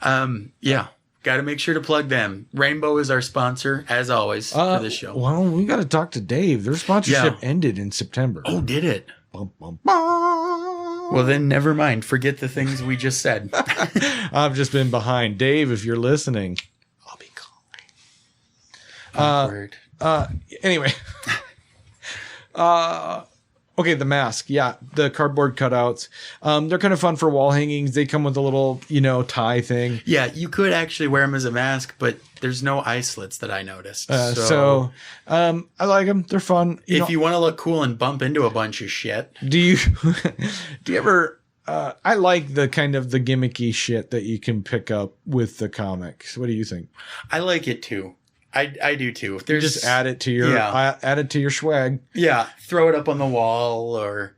Yeah. Got to make sure to plug them. Rainbow is our sponsor, as always, for this show. Well, we got to talk to Dave. Their sponsorship ended in September. Oh, did it? Bum, bum, bum. Well, then never mind. Forget the things we just said. I've just been behind. Dave, if you're listening, I'll be calling. Anyway. Okay, the mask. Yeah, the cardboard cutouts. They're kind of fun for wall hangings. They come with a little, tie thing. Yeah, you could actually wear them as a mask, but there's no eye slits that I noticed. I like them. They're fun. If you want to look cool and bump into a bunch of shit. Do you ever... I like the kind of the gimmicky shit that you can pick up with the comics. What do you think? I like it too. I do too. Just add it to your swag. Yeah, throw it up on the wall, or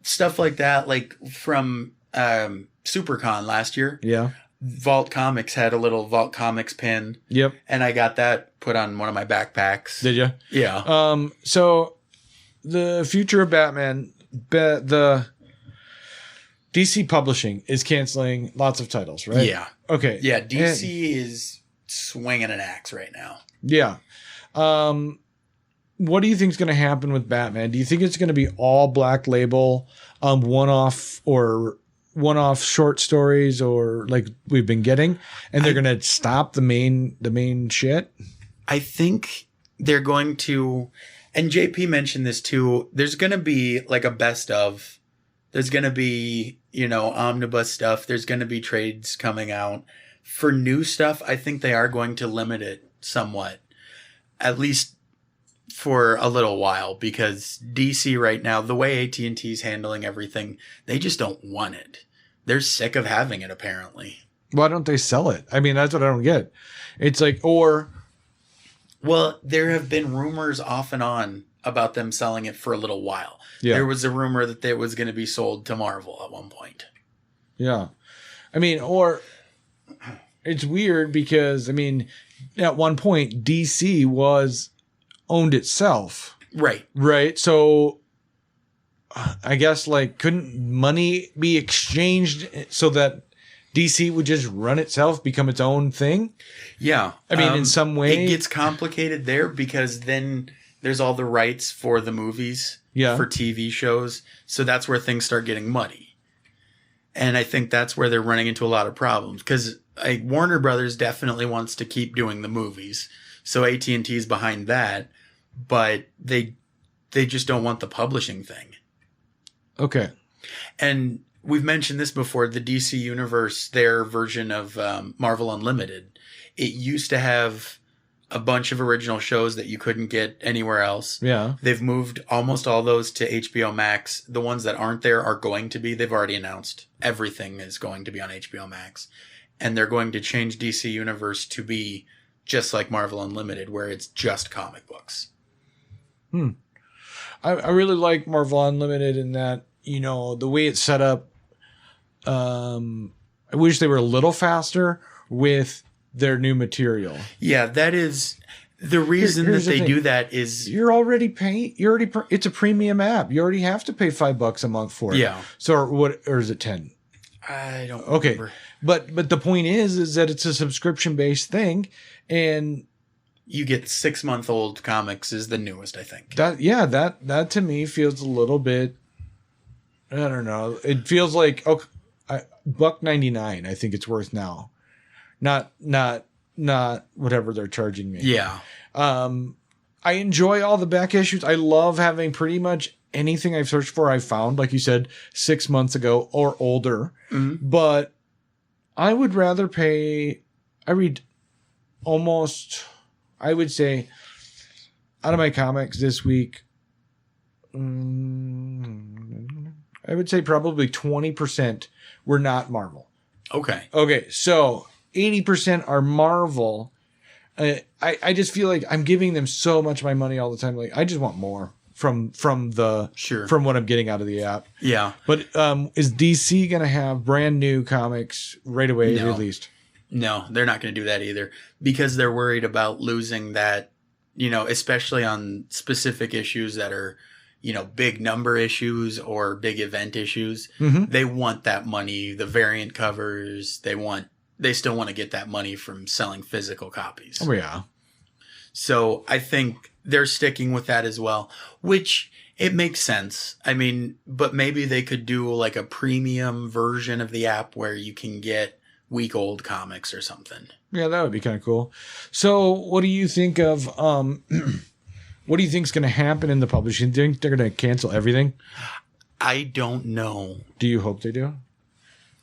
stuff like that. Like from SuperCon last year. Yeah, Vault Comics had a little Vault Comics pin. Yep, and I got that put on one of my backpacks. Did you? Yeah. So the future of Batman, the DC Publishing is canceling lots of titles, right? Yeah. Okay. Yeah, DC is swinging an axe right now. Yeah. What do you think is going to happen with Batman? Do you think it's going to be all Black Label, one-off short stories, or like we've been getting, and they're going to stop the main shit? I think they're going to, and JP mentioned this too, there's going to be like a best of. There's going to be, omnibus stuff. There's going to be trades coming out. For new stuff, I think they are going to limit it somewhat, at least for a little while, because DC right now, the way AT&T is handling everything, they just don't want it. They're sick of having it, apparently. Why don't they sell it? I mean, that's what I don't get. It's like, well, there have been rumors off and on about them selling it for a little while. Yeah. There was a rumor that it was going to be sold to Marvel at one point. Yeah. I mean, or it's weird because, I mean, at one point, DC owned itself. Right. Right. So I guess, like, couldn't money be exchanged so that DC would just run itself, become its own thing? Yeah. I mean, in some way. It gets complicated there because then there's all the rights for the movies, for TV shows. So that's where things start getting muddy. And I think that's where they're running into a lot of problems because Warner Brothers definitely wants to keep doing the movies. So AT&T is behind that, but they just don't want the publishing thing. Okay. And we've mentioned this before, the DC Universe, their version of Marvel Unlimited. It used to have a bunch of original shows that you couldn't get anywhere else. Yeah. They've moved almost all those to HBO Max. The ones that aren't there are going to be. They've already announced everything is going to be on HBO Max. And they're going to change DC Universe to be just like Marvel Unlimited, where it's just comic books. I really like Marvel Unlimited in that, you know, the way it's set up. I wish they were a little faster with their new material. Yeah, that is the reason that they do that is you're already paying. It's a premium app. You already have to pay $5 a month for it. Yeah. So or is it 10? I don't remember. But the point is that it's a subscription based thing, and you get 6-month-old comics is the newest, I think. That to me feels a little bit. I don't know. It feels like $1.99. I think it's worth now, not whatever they're charging me. Yeah. I enjoy all the back issues. I love having pretty much anything I've searched for. I found, like you said, 6 months ago or older. Mm-hmm. But I would rather pay. I read almost. I would say, out of my comics this week, I would say probably 20% were not Marvel. Okay, so 80% are Marvel. I just feel like I'm giving them so much of my money all the time. Like, I just want more from what I'm getting out of the app. Yeah. But is DC going to have brand new comics right away released? No, they're not going to do that either because they're worried about losing that, you know, especially on specific issues that are, you know, big number issues or big event issues. Mm-hmm. They want that money, the variant covers. They still want to get that money from selling physical copies. Oh, yeah. So I think they're sticking with that as well, which it makes sense. I mean, but maybe they could do like a premium version of the app where you can get week-old comics or something. Yeah, that would be kind of cool. So what do you think of what do you think is going to happen in the publishing? Do you think they're going to cancel everything? I don't know. Do you hope they do?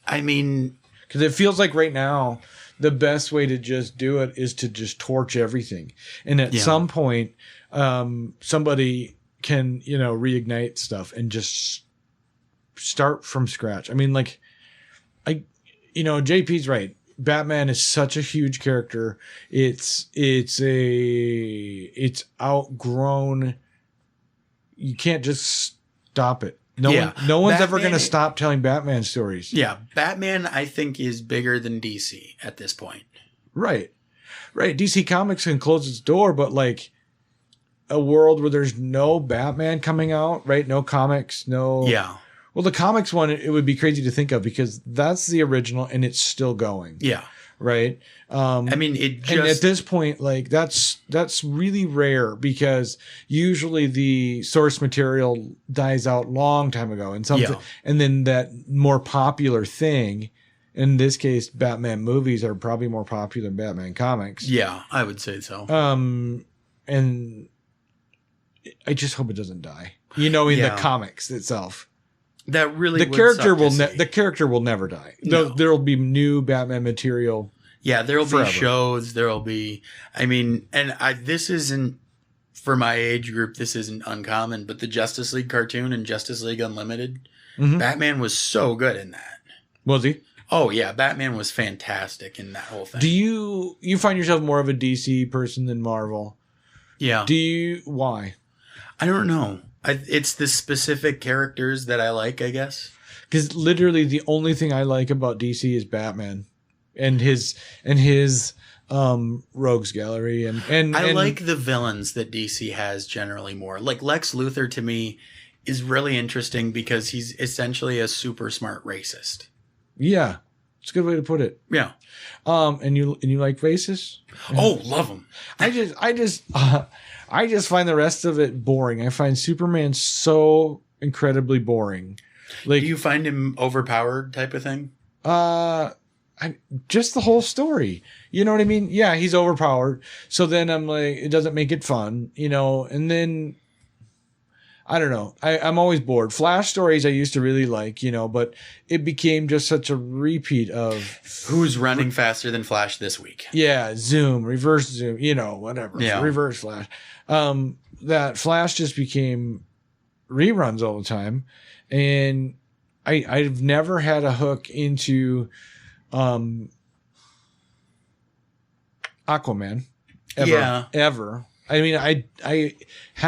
I mean, because it feels like right now the best way to just do it is to just torch everything. And at some point somebody can, you know, reignite stuff and just start from scratch. I mean, like, JP's right. Batman is such a huge character. It's outgrown. You can't just stop it. No one's ever going to stop telling Batman stories. Yeah, Batman I think is bigger than DC at this point. Right. DC Comics can close its door, but like a world where there's no Batman coming out, right? No comics, no. Yeah. Well, the comics one, it would be crazy to think of because that's the original and it's still going. Yeah. Right. I mean, and at this point, like that's really rare because usually the source material dies out long time ago and something, and then that more popular thing, in this case, Batman movies are probably more popular than Batman comics. Yeah, I would say so. And I just hope it doesn't die. In the comics itself. That really the character will never die. No. There'll be new Batman material. Yeah, there'll be shows. There'll be. I mean, and this isn't for my age group. This isn't uncommon, but the Justice League cartoon and Justice League Unlimited, Batman was so good in that. Was he? Oh yeah, Batman was fantastic in that whole thing. Do you find yourself more of a DC person than Marvel? Yeah. Why? I don't know. It's the specific characters that I like, I guess. because literally the only thing I like about DC is Batman and his rogues gallery and I like the villains that DC has generally more. Like Lex Luthor to me is really interesting because he's essentially a super smart racist. Yeah, it's a good way to put it. Yeah. And you like racists? Oh, love them. I just find the rest of it boring. I find Superman so incredibly boring. Like, do you find him overpowered type of thing? Just the whole story. You know what I mean? Yeah, he's overpowered. So then I'm like, it doesn't make it fun, you know. And then I don't know. I'm always bored. Flash stories I used to really like, you know, but it became just such a repeat of who's running faster than Flash this week. Yeah, Zoom, reverse Zoom, you know, whatever. Yeah. Reverse Flash. That Flash just became reruns all the time. And I've never had a hook into Aquaman. Ever. I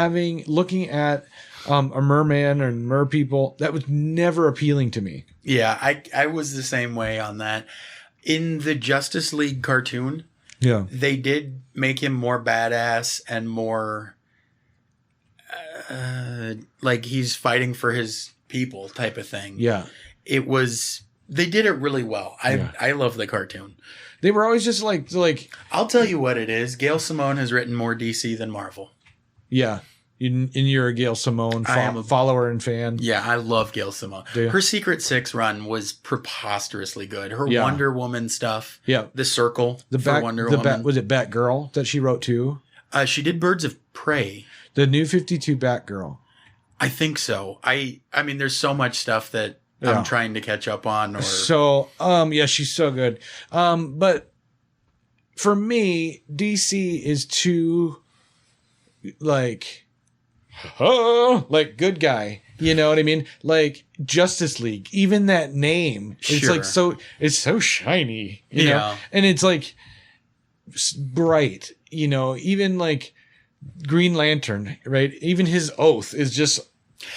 mean, looking at a merman and mer people, that was never appealing to me. Yeah, I was the same way on that. In the Justice League cartoon, yeah, they did make him more badass and more like he's fighting for his people type of thing. Yeah. They did it really well. I love the cartoon. They were always just like I'll tell you what it is. Gail Simone has written more DC than Marvel. Yeah. And you're a Gail Simone follower and fan. Yeah, I love Gail Simone. Her Secret Six run was preposterously good. Her Wonder Woman stuff. Yeah. The Circle for Wonder Woman. Was it Batgirl that she wrote too? She did Birds of Prey. The New 52 Batgirl. I think so. I mean, there's so much stuff that I'm trying to catch up on. So, yeah, she's so good. But for me, DC is too, like good guy. You know what I mean? Like Justice League. Even that name, it's like it's so shiny. You know? And it's like bright. You know, even like Green Lantern, right? Even his oath is just.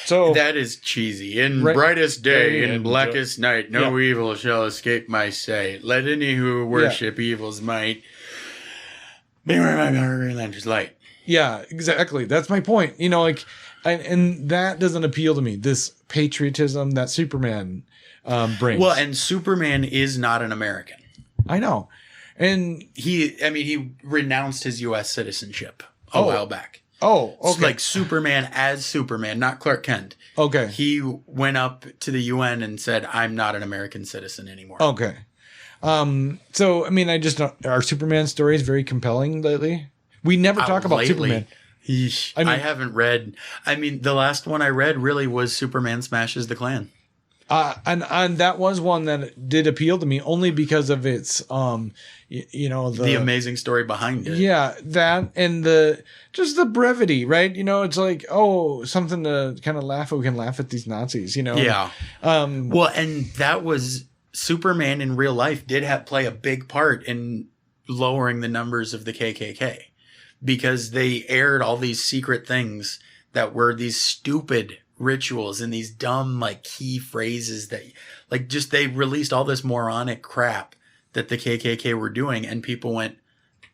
So that is cheesy. In brightest day, in blackest night, no evil shall escape my sight. Let any who worship evil's might beware my Green Lantern's light. Yeah, exactly. That's my point. You know, like, and that doesn't appeal to me. This patriotism that Superman brings. Well, and Superman is not an American. I know, and he renounced his U.S. citizenship a while back. Oh, okay. Like Superman as Superman, not Clark Kent. Okay. He went up to the UN and said, I'm not an American citizen anymore. Okay. So, I mean, our Superman stories very compelling lately. We never talk about Superman. I haven't read. I mean, the last one I read really was Superman Smashes the Klan. And that was one that did appeal to me only because of its, the amazing story behind it. Yeah, that and just the brevity, right? You know, it's like, something to kind of laugh at. We can laugh at these Nazis, you know? Yeah. Well, and that was Superman in real life did play a big part in lowering the numbers of the KKK because they aired all these secret things that were these stupid rituals and these dumb like key phrases that like just they released all this moronic crap that the KKK were doing and people went,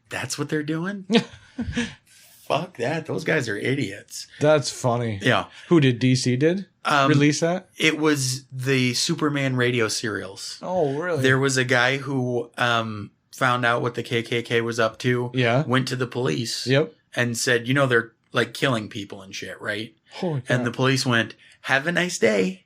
that's what they're doing? Fuck that. Those guys are idiots. That's funny. Yeah. Who did DC release that? It was the Superman radio serials. Oh, really? There was a guy who found out what the KKK was up to. Yeah. Went to the police. Yep. And said, they're like killing people and shit, right? Holy crap. And the police went, have a nice day.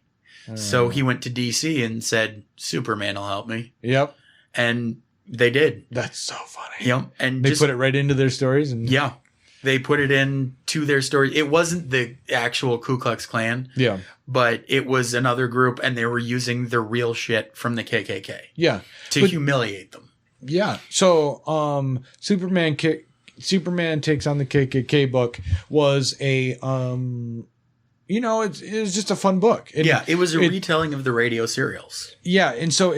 So he went to DC and said, Superman will help me. Yep. And they did. That's so funny. Yep. And they put it right into their stories. And yeah. They put it into their story. It wasn't the actual Ku Klux Klan. Yeah. But it was another group and they were using the real shit from the KKK. Yeah. To humiliate them. Yeah. So Superman Takes on the KKK book was a it was just a fun book. It was a retelling of the radio serials. Yeah, and so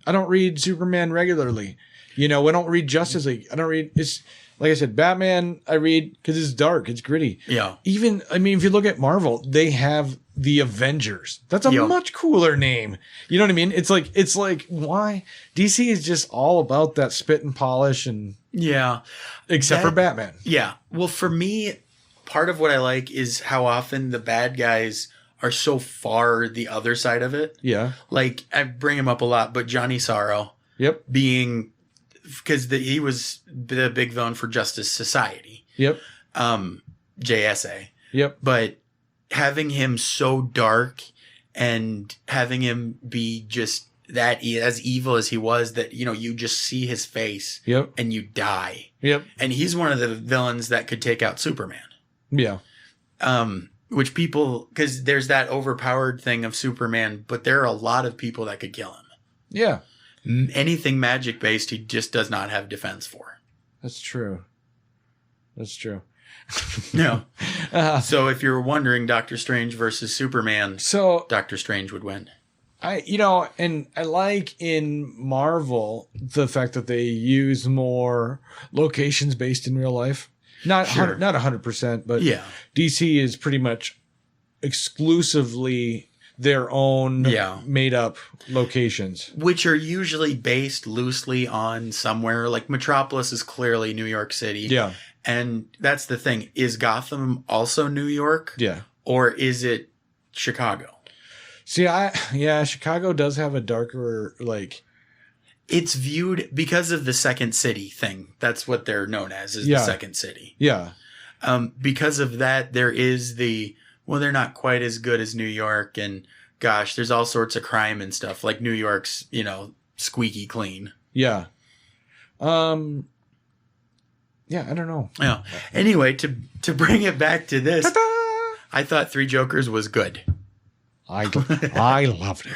I don't read Superman regularly. I don't read Justice League. I don't read it's like I said, Batman I read because it's dark, it's gritty. Yeah. Even if you look at Marvel, they have the Avengers. That's a much cooler name. You know what I mean? It's like why DC is just all about that spit and polish and except for Batman. Yeah. Well, for me, part of what I like is how often the bad guys are so far the other side of it. Yeah. Like I bring him up a lot, but Johnny Sorrow. Yep. Being because he was the big villain for Justice Society. Yep. JSA. Yep. But having him so dark and having him be just that as evil as he was, that, you know, you just see his face and you die. Yep. And he's one of the villains that could take out Superman. Yeah. Which people, because there's that overpowered thing of Superman, but there are a lot of people that could kill him. Yeah. Anything magic based, he just does not have defense for. That's true. That's true. No. So if you're wondering, Doctor Strange versus Superman, Doctor Strange would win. I like in Marvel the fact that they use more locations based in real life. Not 100%, but DC is pretty much exclusively their own made up locations, which are usually based loosely on somewhere. Like Metropolis is clearly New York City. Yeah. And that's the thing. Is Gotham also New York? Yeah. Or is it Chicago? See, Chicago does have a darker, like... It's viewed because of the Second City thing. That's what they're known as, is the Second City. Yeah. Because of that, there is they're not quite as good as New York. And gosh, there's all sorts of crime and stuff. Like New York's, squeaky clean. Yeah. Yeah, I don't know. Yeah. Anyway, to bring it back to this, ta-da! I thought Three Jokers was good. I loved it. I liked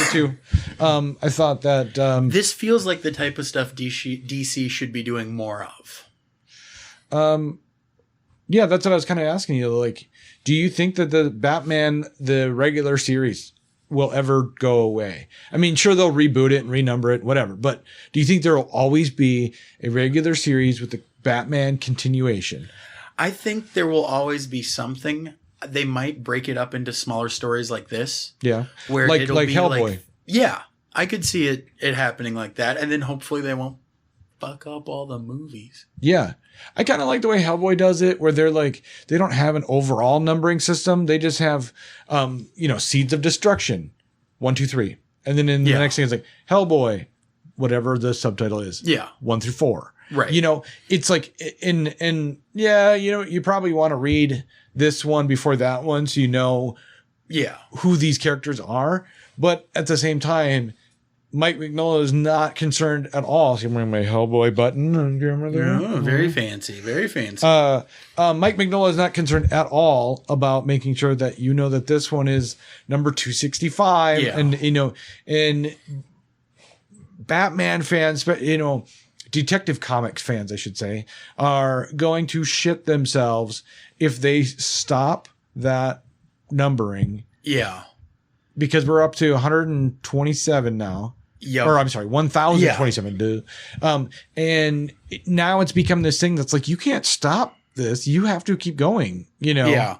it too. I thought that this feels like the type of stuff DC should be doing more of. Yeah, that's what I was kind of asking you. Like, do you think that the Batman, the regular series, will ever go away? I mean, sure, they'll reboot it and renumber it, whatever. But do you think there will always be a regular series with the Batman continuation? I think there will always be something. They might break it up into smaller stories like this. Yeah. Where it'll like be Hellboy. I could see it happening like that. And then hopefully they won't fuck up all the movies. Yeah. I kind of like the way Hellboy does it, where they're like, they don't have an overall numbering system. They just have, Seeds of Destruction, 1, 2, 3. And then in the next thing, it's like Hellboy, whatever the subtitle is. Yeah. 1 through 4. Right. It's like, you probably want to read this one before that one, so you know who these characters are. But at the same time, Mike Mignola is not concerned at all. See, I'm wearing my Hellboy button on camera there. Oh, very fancy. Very fancy. Mike Mignola is not concerned at all about making sure that you know that this one is number 265. Yeah. And Batman fans, Detective Comics fans, I should say, are going to shit themselves if they stop that numbering. Yeah. Because we're up to 127 now. Yep. Or I'm sorry, 1,027. Yeah. And now it's become this thing that's like, you can't stop this. You have to keep going, Yeah.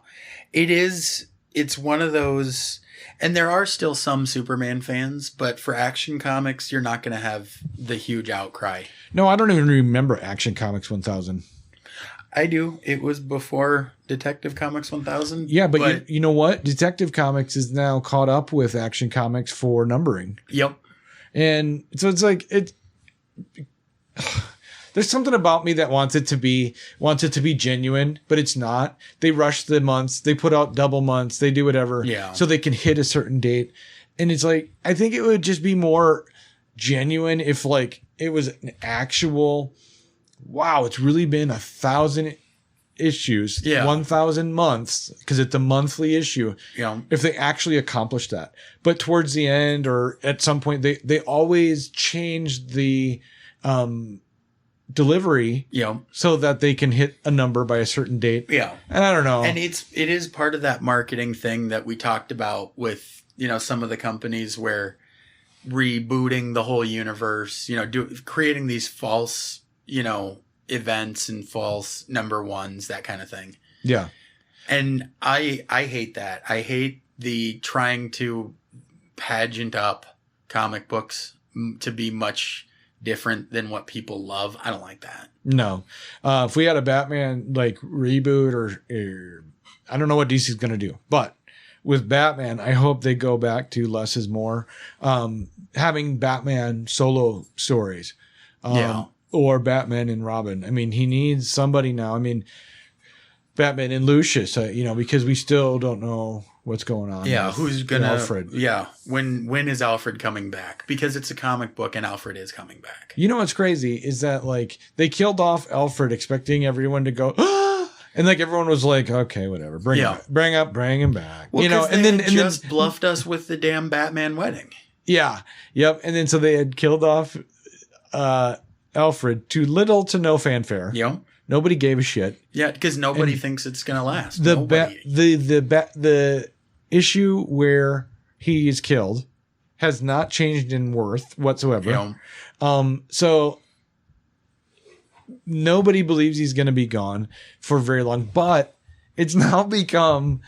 It is. It's one of those. And there are still some Superman fans, but for Action Comics, you're not going to have the huge outcry. No, I don't even remember Action Comics 1000. I do. It was before Detective Comics 1000. Yeah, but you know what? Detective Comics is now caught up with Action Comics for numbering. Yep. And so it's like there's something about me that wants it to be genuine, but it's not. They rush the months, they put out double months, they do whatever so they can hit a certain date. And it's like, I think it would just be more genuine if like it was an actual, wow, it's really been 1,000 issues, 1,000 months, because it's a monthly issue. Yeah. If they actually accomplished that. But towards the end or at some point, they always change the delivery so that they can hit a number by a certain date. Yeah. And I don't know. And it is part of that marketing thing that we talked about with, some of the companies where rebooting the whole universe, creating these false, events and false number ones, that kind of thing. Yeah. And I hate that. I hate the trying to pageant up comic books to be much different than what people love. I don't like that. No. If we had a Batman like reboot or I don't know what DC's going to do, but with Batman, I hope they go back to less is more. Having Batman solo stories. Or Batman and Robin. I mean, he needs somebody now. I mean, Batman and Lucius, because we still don't know what's going on. Yeah, who's gonna Alfred? Yeah, when is Alfred coming back? Because it's a comic book and Alfred is coming back. You know what's crazy is that like they killed off Alfred, expecting everyone to go, and like everyone was like, okay, whatever, bring him back. Well, and then bluffed us with the damn Batman wedding. Yeah, yep, and then so they had killed off Alfred to little to no fanfare. Yep. Nobody gave a shit. Yeah, because nobody thinks it's gonna last. The issue where he is killed has not changed in worth whatsoever. Yeah. So nobody believes he's going to be gone for very long, but it's now become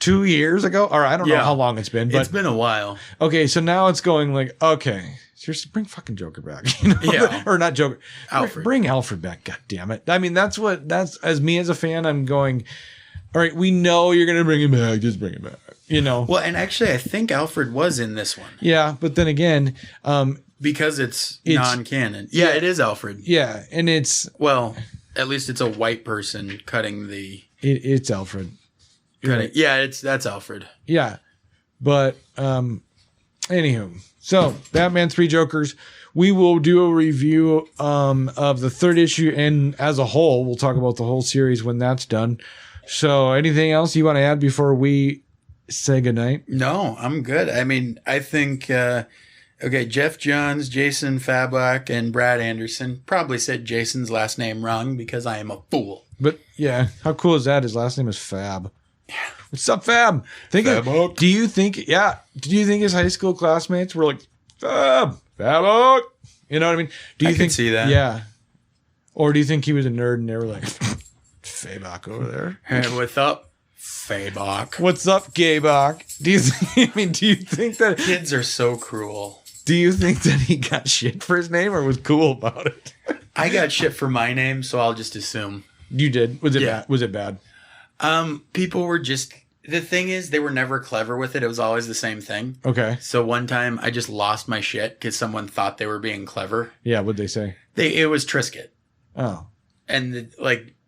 2 years ago, or I don't know how long it's been, but it's been a while. Okay, so now it's going like, okay, seriously, bring fucking Joker back. Or not Joker. Alfred. Bring Alfred back, god damn it. I mean, that's as me as a fan, I'm going, all right, we know you're going to bring him back, just bring him back. Well, and actually, I think Alfred was in this one. Yeah, but then again, because it's non-canon. Yeah, it is Alfred. Yeah, and it's at least it's a white person cutting the. It's Alfred. Cutting. Yeah, that's Alfred. Yeah, but anywho, so Batman 3 Jokers. We will do a review of the third issue, and as a whole, we'll talk about the whole series when that's done. So, anything else you want to add before we say goodnight? No, I'm good. I mean, I think, Jeff Johns, Jason Fabok, and Brad Anderson probably said Jason's last name wrong because I am a fool. But yeah, how cool is that? His last name is Fab. Yeah. What's up, Fab? Fabok. Do you think his high school classmates were like, Fabok? You know what I mean? I can see that. Yeah. Or do you think he was a nerd and they were like, Fabok over there? Hey, what's up, Fabok? What's up, Gaybok? Do you think that kids are so cruel? Do you think that he got shit for his name or was cool about it? I got shit for my name, so I'll just assume. You did? Was it bad? Was it bad? People were just. The thing is, they were never clever with it. It was always the same thing. Okay. So one time, I just lost my shit because someone thought they were being clever. Yeah, what'd they say? It was Triscuit. Oh. And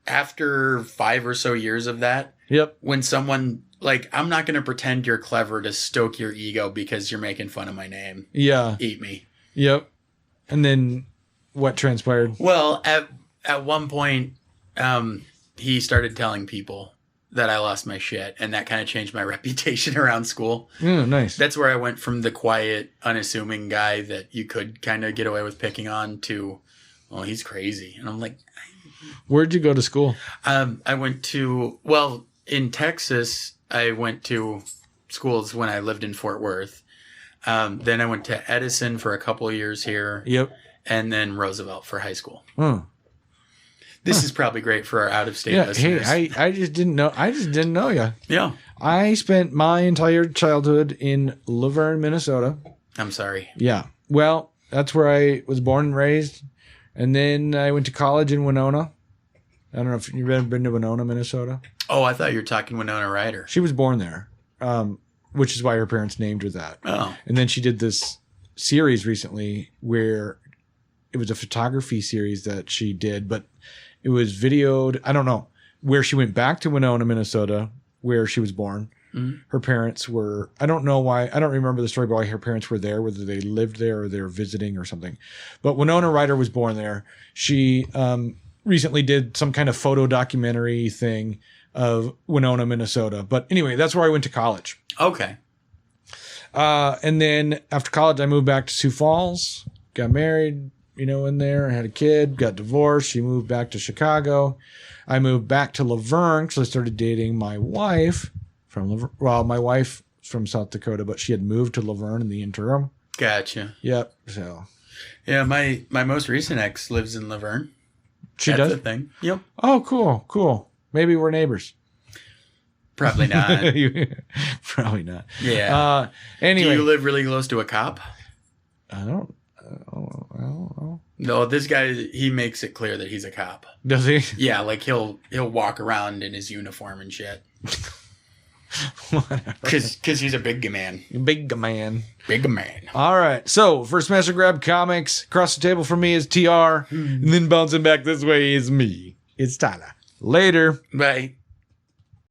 after 5 or so years of that, yep. When someone I'm not going to pretend you're clever to stoke your ego because you're making fun of my name. Yeah. Eat me. Yep. And then what transpired? Well, at one point, he started telling people that I lost my shit, and that kind of changed my reputation around school. Nice. That's where I went from the quiet, unassuming guy that you could kind of get away with picking on to, oh, he's crazy. And I'm like... Where'd you go to school? I went to... in Texas, I went to schools when I lived in Fort Worth. Then I went to Edison for a couple of years here. Yep. And then Roosevelt for high school. This is probably great for our out-of-state listeners. Hey, I just didn't know you. Yeah. I spent my entire childhood in Laverne, Minnesota. I'm sorry. Yeah. Well, that's where I was born and raised. And then I went to college in Winona. I don't know if you've ever been to Winona, Minnesota. Oh, I thought you were talking Winona Ryder. She was born there, which is why her parents named her that. Oh. And then she did this series recently where it was a photography series that she did, but it was videoed, I don't know, where she went back to Winona, Minnesota, where she was born. Mm-hmm. Her parents were, I don't know why, I don't remember the story about why her parents were there, whether they lived there or they were visiting or something. But Winona Ryder was born there. She recently did some kind of photo documentary thing of Winona, Minnesota. But anyway, that's where I went to college. Okay. And then after college, I moved back to Sioux Falls, got married, in there, had a kid, got divorced. She moved back to Chicago. I moved back to Laverne because I started dating my wife from Laverne. Well, my wife from South Dakota, but she had moved to Laverne in the interim. Gotcha. Yep. So. Yeah, my most recent ex lives in Laverne. She does? That's the thing. Yep. Oh, cool. Maybe we're neighbors. Probably not. Probably not. Yeah. Anyway. Do you live really close to a cop? I don't know. No, this guy, he makes it clear that he's a cop. Does he? Yeah, like he'll walk around in his uniform and shit. Whatever. Because he's a big man. Big man. Big man. All right. So, First Master Grab Comics. Across the table from me is TR. And then bouncing back this way is me. It's Tyler. Later. Bye.